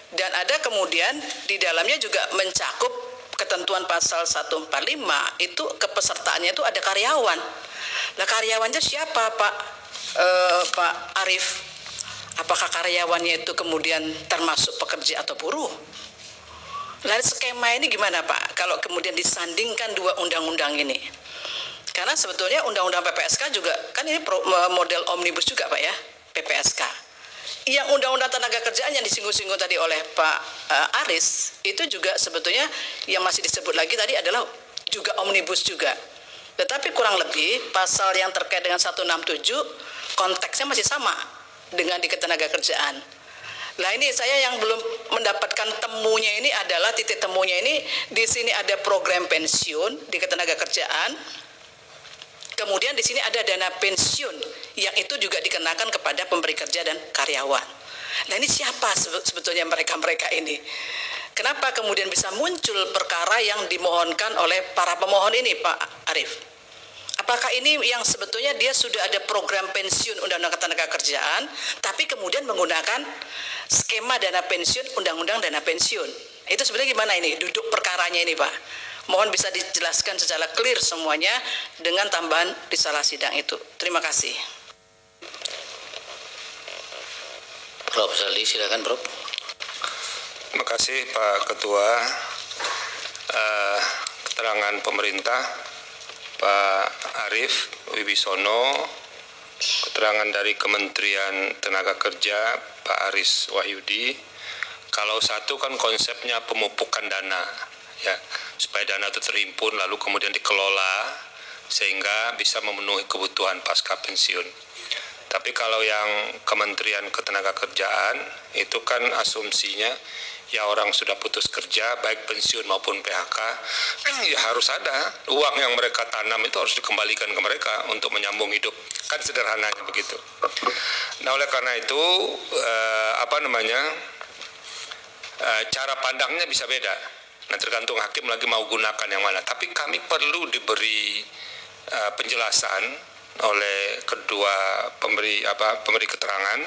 Dan ada kemudian di dalamnya juga mencakup ketentuan pasal 145 itu kepesertaannya itu ada karyawan. Nah, karyawannya siapa Pak Arif? Apakah karyawannya itu kemudian termasuk pekerja atau buruh? Lalu skema ini gimana Pak? Kalau kemudian disandingkan dua undang-undang ini, karena sebetulnya undang-undang PPSK juga kan ini model omnibus juga Pak ya, PPSK. Yang undang-undang tenaga kerjaan yang disinggung-singgung tadi oleh Pak Aris itu juga sebetulnya yang masih disebut lagi tadi adalah juga omnibus juga. Tetapi kurang lebih pasal yang terkait dengan 167 konteksnya masih sama dengan di ketenaga kerjaan. Nah ini saya yang belum mendapatkan temunya ini adalah titik temunya ini di sini ada program pensiun di ketenaga kerjaan. Kemudian di sini ada dana pensiun yang itu juga dikenakan kepada pemberi kerja dan karyawan. Nah ini siapa sebetulnya mereka-mereka ini? Kenapa kemudian bisa muncul perkara yang dimohonkan oleh para pemohon ini Pak Arief? Apakah ini yang sebetulnya dia sudah ada program pensiun Undang-Undang Ketenaga Kerjaan, tapi kemudian menggunakan skema dana pensiun Undang-Undang Dana Pensiun? Itu sebenarnya gimana ini duduk perkaranya ini Pak? Mohon bisa dijelaskan secara clear semuanya dengan tambahan risalah sidang itu. Terima kasih. Prof. Sali, silakan Prof. Terima kasih Pak Ketua. Keterangan pemerintah Pak Arief Wibisono, keterangan dari Kementerian Tenaga Kerja Pak Aris Wahyudi. Kalau satu kan konsepnya pemupukan dana, ya, supaya dana itu terhimpun lalu kemudian dikelola sehingga bisa memenuhi kebutuhan pasca pensiun. Tapi kalau yang Kementerian Ketenagakerjaan itu kan asumsinya ya orang sudah putus kerja baik pensiun maupun PHK ya harus ada uang yang mereka tanam itu harus dikembalikan ke mereka untuk menyambung hidup, kan sederhananya begitu. Nah oleh karena itu cara pandangnya bisa beda. Nah tergantung hakim lagi mau gunakan yang mana. Tapi kami perlu diberi penjelasan oleh kedua pemberi keterangan,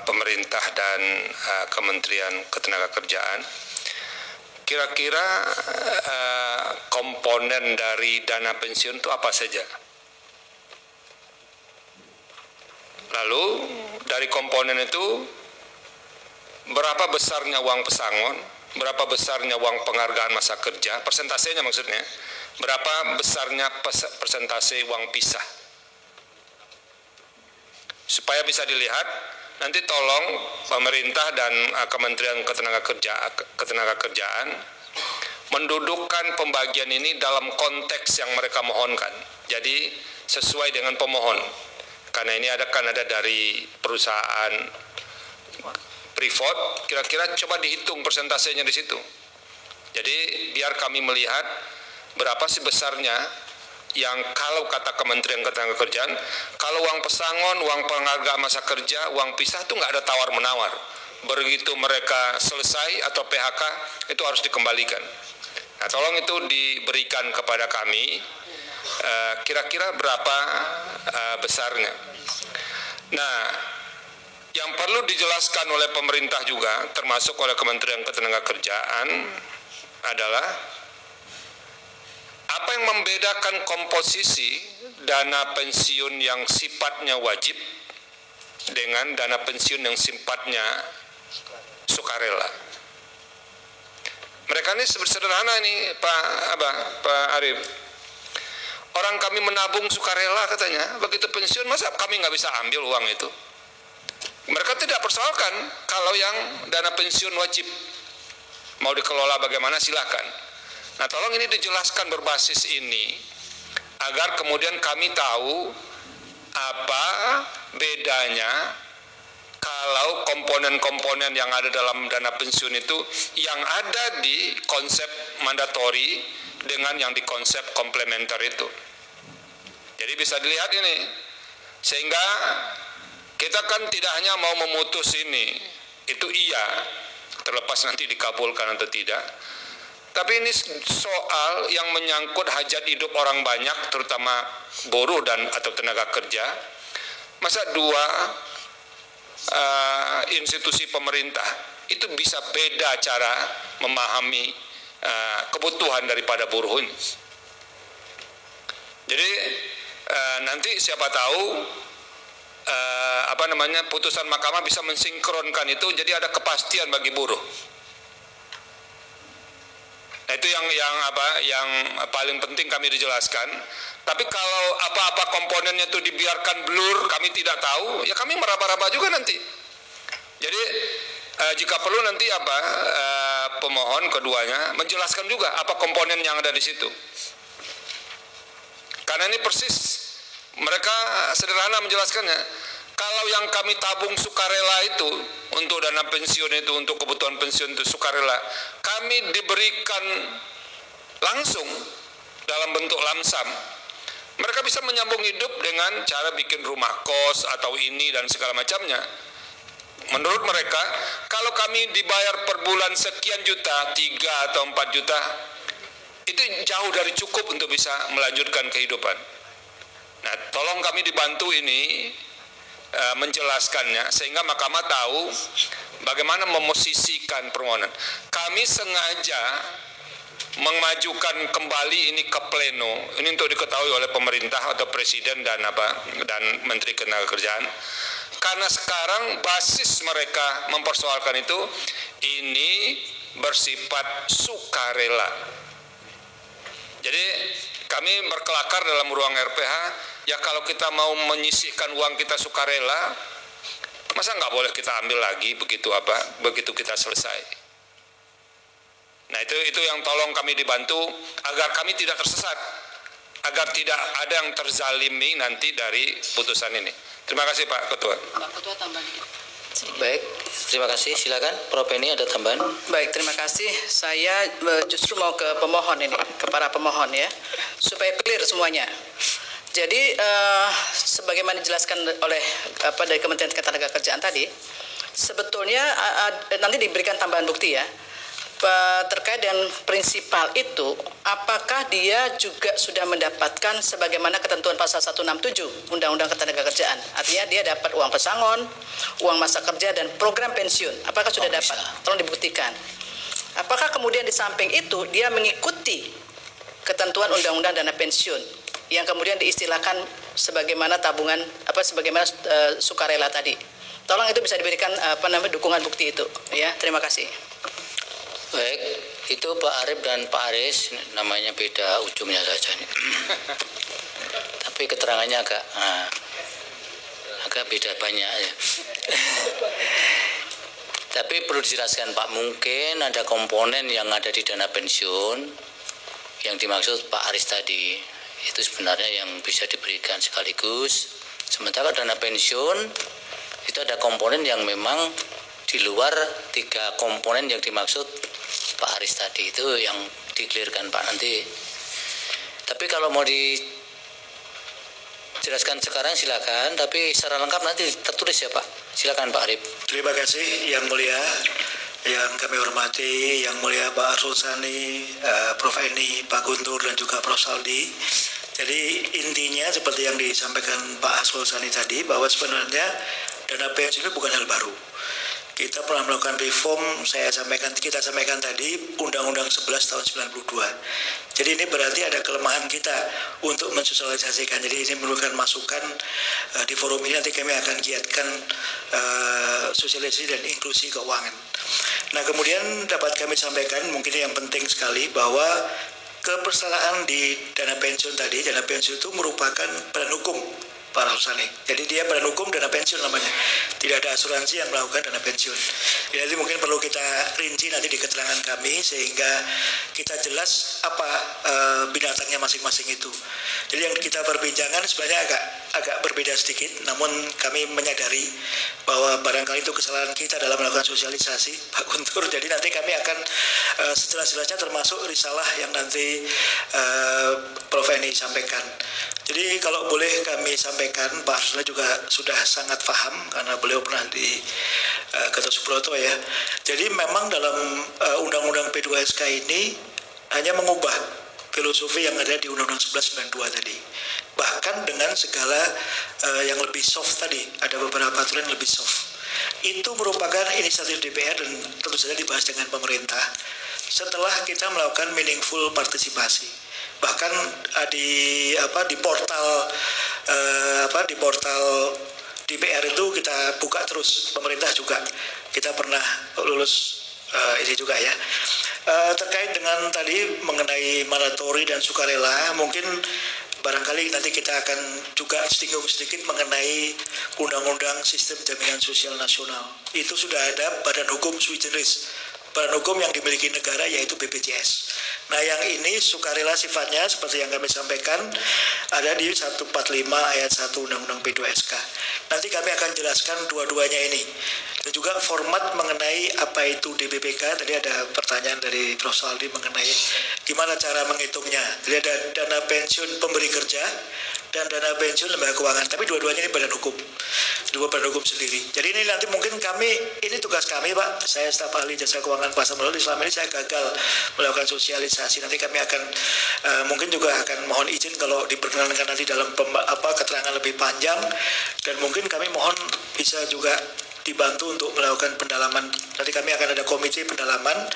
pemerintah dan Kementerian Ketenagakerjaan. Kira-kira komponen dari dana pensiun itu apa saja? Lalu dari komponen itu berapa besarnya uang pesangon? Berapa besarnya uang penghargaan masa kerja, persentasenya maksudnya, berapa besarnya persentase uang pisah. Supaya bisa dilihat, nanti tolong pemerintah dan Kementerian Ketenagakerjaan mendudukkan pembagian ini dalam konteks yang mereka mohonkan. Jadi sesuai dengan pemohon. Karena ini ada dari perusahaan Freeport, kira-kira coba dihitung persentasenya di situ. Jadi biar kami melihat berapa sih besarnya yang kalau kata Kementerian Ketenagakerjaan, kalau uang pesangon, uang penghargaan masa kerja, uang pisah itu nggak ada tawar-menawar. Begitu mereka selesai atau PHK itu harus dikembalikan. Nah tolong itu diberikan kepada kami, kira-kira berapa besarnya. Nah yang perlu dijelaskan oleh pemerintah juga, termasuk oleh Kementerian Ketenagakerjaan, adalah apa yang membedakan komposisi dana pensiun yang sifatnya wajib dengan dana pensiun yang sifatnya sukarela. Mereka ini sederhana nih Pak Arief. Orang kami menabung sukarela katanya, begitu pensiun masa kami nggak bisa ambil uang itu? Mereka tidak persoalkan kalau yang dana pensiun wajib mau dikelola bagaimana silakan. Nah tolong ini dijelaskan berbasis ini agar kemudian kami tahu apa bedanya kalau komponen-komponen yang ada dalam dana pensiun itu yang ada di konsep mandatori dengan yang di konsep komplementer itu. Jadi bisa dilihat ini sehingga kita kan tidak hanya mau memutus ini, itu iya, terlepas nanti dikabulkan atau tidak. Tapi ini soal yang menyangkut hajat hidup orang banyak, terutama buruh dan atau tenaga kerja. Masa dua institusi pemerintah itu bisa beda cara memahami kebutuhan daripada buruh ini. Jadi nanti siapa tahu putusan mahkamah bisa mensinkronkan itu, jadi ada kepastian bagi buruh. Nah, itu yang paling penting kami dijelaskan. Tapi kalau apa-apa komponennya itu dibiarkan blur, kami tidak tahu, ya kami meraba-raba juga nanti. Jadi jika perlu nanti pemohon keduanya menjelaskan juga apa komponen yang ada di situ. Karena ini persis mereka sederhana menjelaskannya. Kalau yang kami tabung sukarela itu untuk dana pensiun itu, untuk kebutuhan pensiun itu sukarela, kami diberikan langsung dalam bentuk lamsam. Mereka bisa menyambung hidup dengan cara bikin rumah kos atau ini dan segala macamnya. Menurut mereka, kalau kami dibayar per bulan sekian juta, 3 atau 4 juta, itu jauh dari cukup untuk bisa melanjutkan kehidupan. Nah, tolong kami dibantu ini menjelaskannya sehingga mahkamah tahu bagaimana memosisikan permohonan. Kami sengaja memajukan kembali ini ke pleno, ini untuk diketahui oleh pemerintah atau presiden dan Menteri Ketenagakerjaan, karena sekarang basis mereka mempersoalkan itu ini bersifat sukarela. Jadi kami berkelakar dalam ruang RPH, ya kalau kita mau menyisihkan uang kita sukarela, masa nggak boleh kita ambil lagi begitu kita selesai. Nah itu yang tolong kami dibantu agar kami tidak tersesat, agar tidak ada yang terzalimi nanti dari putusan ini. Terima kasih Pak Ketua. Pak Ketua tambah dikit. Baik, terima kasih. Silakan, Prof. Penny ada tambahan? Baik, terima kasih. Saya justru mau ke pemohon ini, ke para pemohon ya, supaya clear semuanya. Jadi sebagaimana dijelaskan oleh dari Kementerian Ketenagakerjaan tadi, sebetulnya nanti diberikan tambahan bukti ya. Terkait dengan prinsipal itu, apakah dia juga sudah mendapatkan sebagaimana ketentuan pasal 167 Undang-Undang Ketenagakerjaan? Artinya dia dapat uang pesangon, uang masa kerja, dan program pensiun. Apakah sudah dapat? Tolong dibuktikan. Apakah kemudian di samping itu dia mengikuti ketentuan Undang-Undang Dana Pensiun yang kemudian diistilahkan sebagaimana tabungan, sebagaimana sukarela tadi? Tolong itu bisa diberikan dukungan bukti itu. Ya, terima kasih. Baik, itu Pak Arif dan Pak Aris, namanya beda ujungnya saja nih. Tapi keterangannya agak beda banyak ya. Tapi perlu dijelaskan Pak, mungkin ada komponen yang ada di dana pensiun yang dimaksud Pak Aris tadi, itu sebenarnya yang bisa diberikan sekaligus. Sementara dana pensiun itu ada komponen yang memang di luar 3 komponen yang dimaksud Pak Aris tadi, itu yang diklirkan Pak nanti. Tapi kalau mau dijelaskan sekarang silakan, tapi secara lengkap nanti tertulis ya Pak. Silakan Pak Arif. Terima kasih Yang Mulia, yang kami hormati, Yang Mulia Pak Arsul Sani, Prof. Eni, Pak Guntur, dan juga Prof. Saldi. Jadi intinya seperti yang disampaikan Pak Arsul Sani tadi, bahwa sebenarnya dana pensiun itu bukan hal baru. Kita pernah melakukan reform, kita sampaikan tadi Undang-Undang 11 tahun 92. Jadi ini berarti ada kelemahan kita untuk mensosialisasikan. Jadi ini memerlukan masukan di forum ini, nanti kami akan giatkan sosialisasi dan inklusi keuangan. Nah kemudian dapat kami sampaikan, mungkin yang penting sekali, bahwa keperserahan di dana pensiun tadi, dana pensiun itu merupakan badan hukum Pak Arsulsani. Jadi dia badan hukum dana pensiun namanya. Tidak ada asuransi yang melakukan dana pensiun. Jadi mungkin perlu kita rinci nanti di keterangan kami sehingga kita jelas apa binatangnya masing-masing itu. Jadi yang kita perbincangan sebenarnya agak berbeda sedikit, namun kami menyadari bahwa barangkali itu kesalahan kita dalam melakukan sosialisasi Pak Guntur. Jadi nanti kami akan sejelas-jelasnya termasuk risalah yang nanti Prof. Eni sampaikan. Jadi kalau boleh kami sampaikan, Pak Arsulsani juga sudah sangat paham karena beliau pernah di Gatot Subroto ya. Jadi memang dalam Undang-Undang P2SK ini hanya mengubah filosofi yang ada di Undang-Undang 1192 tadi. Bahkan dengan segala yang lebih soft tadi, ada beberapa aturan yang lebih soft. Itu merupakan inisiatif DPR dan tentu saja dibahas dengan pemerintah setelah kita melakukan meaningful partisipasi. Bahkan di portal DPR itu kita buka terus, pemerintah juga kita pernah lulus ini juga ya. Terkait dengan tadi mengenai mandatori dan sukarela, mungkin barangkali nanti kita akan juga singgung sedikit mengenai Undang-Undang Sistem Jaminan Sosial Nasional. Itu sudah ada badan hukum sui generis, badan hukum yang dimiliki negara yaitu BPJS. Nah yang ini sukarela sifatnya seperti yang kami sampaikan ada di 145 ayat 1 Undang-Undang P2SK. Nanti kami akan jelaskan dua-duanya ini. Dan juga format mengenai apa itu DBPK, tadi ada pertanyaan dari Prof. Saldi mengenai gimana cara menghitungnya. Jadi ada dana pensiun pemberi kerja dan dana pensiun lembaga keuangan, tapi dua-duanya ini badan hukum, dua badan hukum sendiri. Jadi ini nanti mungkin kami, ini tugas kami Pak, saya staf ahli jasa keuangan pasar modal, selama ini saya gagal melakukan sosialisasi. Nanti kami akan mungkin juga akan mohon izin kalau diperkenalkan nanti dalam keterangan lebih panjang, dan mungkin kami mohon bisa juga dibantu untuk melakukan pendalaman. Nanti kami akan ada komite pendalaman,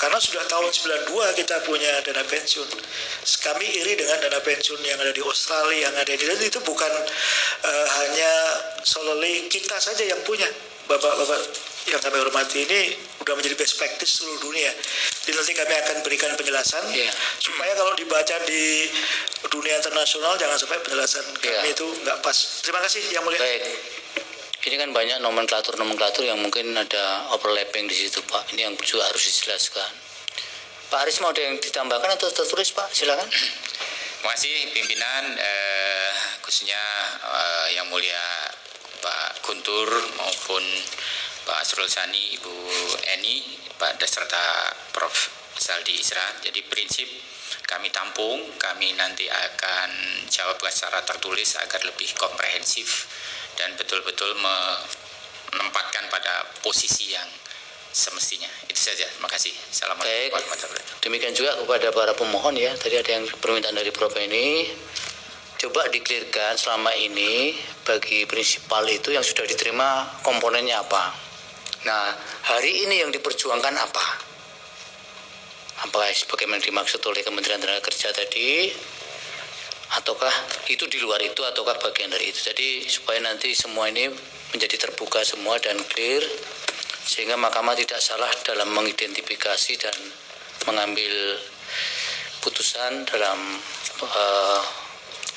karena sudah tahun 92 kita punya dana pensiun. Kami iri dengan dana pensiun yang ada di Australia, yang ada di Indonesia. Itu bukan hanya solely kita saja yang punya. Bapak-bapak yang kami hormati ini sudah menjadi best practice seluruh dunia. Jadi nanti kami akan berikan penjelasan supaya kalau dibaca di dunia internasional jangan sampai penjelasan kami itu nggak pas. Terima kasih Yang Mulia. Baik. Ini kan banyak nomenklatur yang mungkin ada overlapping di situ Pak. Ini yang juga harus dijelaskan. Pak Aris mau ada yang ditambahkan atau tertulis Pak? Silakan. Terima kasih pimpinan, khususnya Yang Mulia Pak Guntur maupun Pak Asrul Sani, Ibu Eni, Pak serta Prof. Saldi Isra. Jadi prinsip kami tampung, kami nanti akan jawab secara tertulis agar lebih komprehensif dan betul-betul menempatkan pada posisi yang semestinya. Itu saja. Terima kasih. Assalamualaikum warahmatullahi wabarakatuh. Demikian juga kepada para pemohon ya. Tadi ada yang permintaan dari Prof ini. Coba diklirkan selama ini bagi prinsipal itu yang sudah diterima komponennya apa. Nah, hari ini yang diperjuangkan apa? Apakah sebagaimana dimaksud oleh Kementerian Tenaga Kerja tadi, ataukah itu di luar itu, ataukah bagian dari itu. Jadi supaya nanti semua ini menjadi terbuka semua dan clear, sehingga Mahkamah tidak salah dalam mengidentifikasi dan mengambil putusan dalam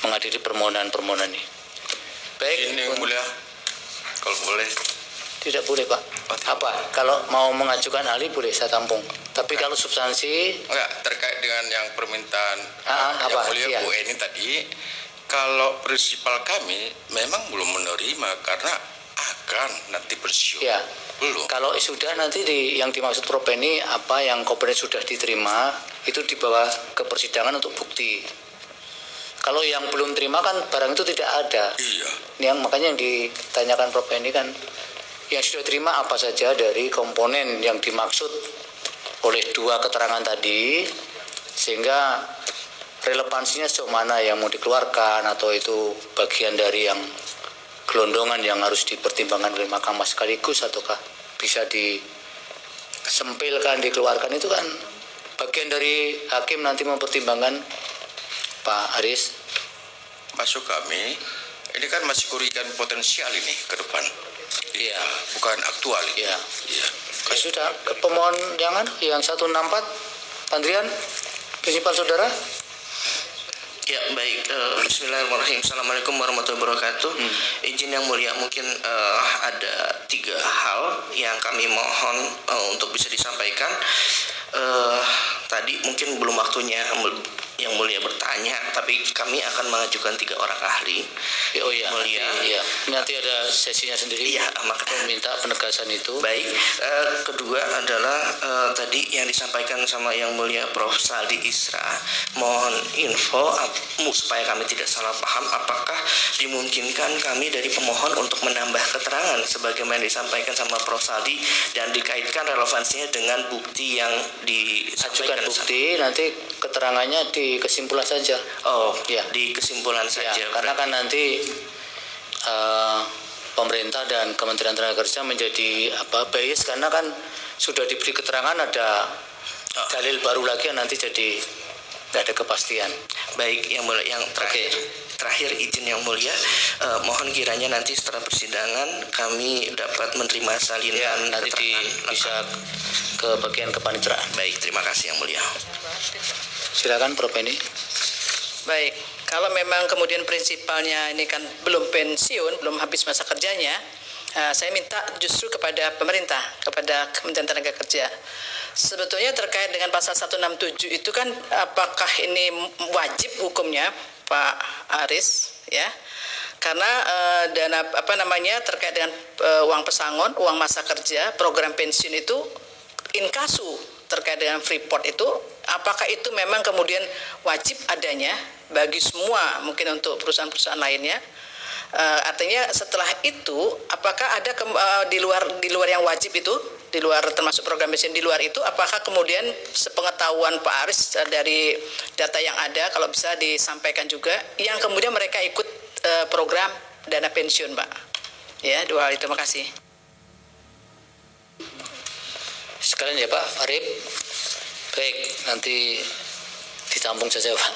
mengadili permohonan-permohonan ini. Baik, ini yang mulia, kalau boleh. Tidak boleh Pak. Apa? Kalau mau mengajukan ahli boleh saya tampung. Tapi kalau substansi enggak, terkait dengan yang permintaan yang mulia Bu Eni tadi, kalau prinsipal kami memang belum menerima karena akan nanti pensiun. Ya. Belum. Kalau sudah nanti yang dimaksud Prof ini apa yang komponen sudah diterima itu dibawa ke persidangan untuk bukti. Kalau yang belum terima kan barang itu tidak ada. Iya. Yang makanya yang ditanyakan Prof ini kan yang sudah terima apa saja dari komponen yang dimaksud oleh dua keterangan tadi, sehingga relevansinya sejauh mana yang mau dikeluarkan, atau itu bagian dari yang gelondongan yang harus dipertimbangkan oleh Mahkamah sekaligus, ataukah bisa disempilkan, dikeluarkan, itu kan bagian dari hakim nanti mempertimbangkan. Pak Aris. Masuk kami, ini kan masih kurikan potensial ini ke depan. Iya, bukan aktual. Iya. Ya, sudah ke pemohon yang 164 Pandrian, prinsipal saudara. Ya baik, bismillahirrahmanirrahim. Assalamualaikum warahmatullahi wabarakatuh. Izin yang mulia, mungkin ada 3 hal yang kami mohon untuk bisa disampaikan. Tadi mungkin belum waktunya yang mulia bertanya, tapi kami akan mengajukan 3 orang ahli. Oh iya, mulia. Iya. Nanti ada sesinya sendiri. Iya, makanya minta penegasan itu. Baik. Kedua adalah tadi yang disampaikan sama yang mulia Prof. Saldi Isra, mohon info supaya kami tidak salah paham, apakah dimungkinkan kami dari pemohon untuk menambah keterangan sebagaimana disampaikan sama Prof. Saldi dan dikaitkan relevansinya dengan bukti yang disampaikan. Bukti nanti keterangannya di kesimpulan saja. Oh ya, di kesimpulan saja. Karena kan nanti pemerintah dan Kementerian Tenaga Kerja menjadi bias, karena kan sudah diberi keterangan, ada dalil baru lagi yang nanti jadi tidak ada kepastian. Baik, yang terakhir terakhir izin yang mulia, mohon kiranya nanti setelah persidangan kami dapat menerima salinan ya, nanti bisa ke bagian kepaniteraan. Baik, terima kasih yang mulia. Silakan Prof. Eni. Baik, kalau memang kemudian prinsipalnya ini kan belum pensiun, belum habis masa kerjanya, saya minta justru kepada pemerintah, kepada Kementerian Tenaga Kerja. Sebetulnya terkait dengan pasal 167 itu kan apakah ini wajib hukumnya Pak Aris ya? Karena dana terkait dengan uang pesangon, uang masa kerja, program pensiun itu inkasu terkait dengan Freeport itu, apakah itu memang kemudian wajib adanya bagi semua, mungkin untuk perusahaan-perusahaan lainnya? Artinya setelah itu apakah ada di luar yang wajib itu, di luar termasuk program pensiun, di luar itu apakah kemudian sepengetahuan Pak Aris dari data yang ada, kalau bisa disampaikan juga, yang kemudian mereka ikut program dana pensiun, Pak? Ya, dua hal itu. Terima kasih. Sekalian ya Pak Arif. Baik, nanti ditampung saja Pak.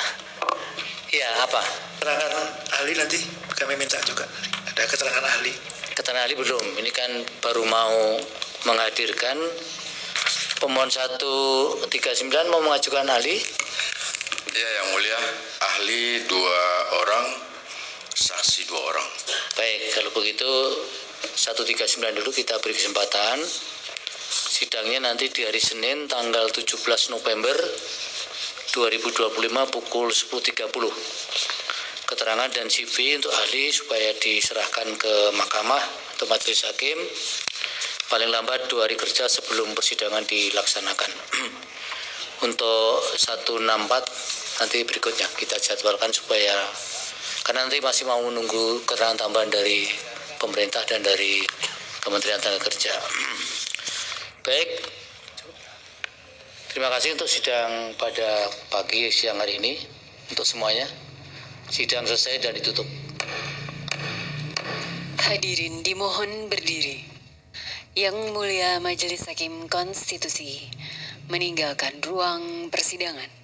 Ya, apa? Keterangan ahli nanti kami minta juga. Ada keterangan ahli. Keterangan ahli belum. Ini kan baru mau menghadirkan pemohon 139 mau mengajukan ahli. Ya, yang mulia, ahli 2 orang, saksi 2 orang. Baik, kalau begitu 139 dulu kita beri kesempatan. Sidangnya nanti di hari Senin tanggal 17 November 2025 pukul 10.30. Keterangan dan CV untuk ahli supaya diserahkan ke mahkamah atau majelis hakim paling lambat 2 hari kerja sebelum persidangan dilaksanakan. Untuk 164 nanti berikutnya kita jadwalkan supaya, karena nanti masih mau menunggu keterangan tambahan dari pemerintah dan dari Kementerian Tenaga Kerja. Baik, terima kasih untuk sidang pada pagi siang hari ini untuk semuanya. Sidang selesai dan ditutup. Hadirin dimohon berdiri. Yang Mulia Majelis Hakim Konstitusi meninggalkan ruang persidangan.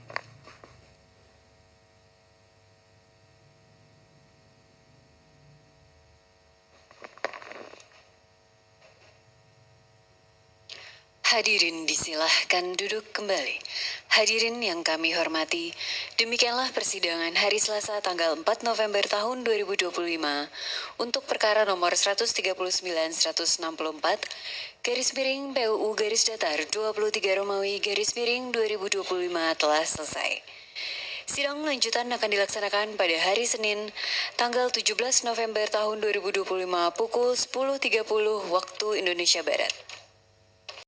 Hadirin disilahkan duduk kembali. Hadirin yang kami hormati, demikianlah persidangan hari Selasa tanggal 4 November tahun 2025 untuk perkara nomor 139-164 garis miring PUU garis datar 23 Romawi garis miring 2025 telah selesai. Sidang lanjutan akan dilaksanakan pada hari Senin tanggal 17 November tahun 2025 pukul 10.30 waktu Indonesia Barat.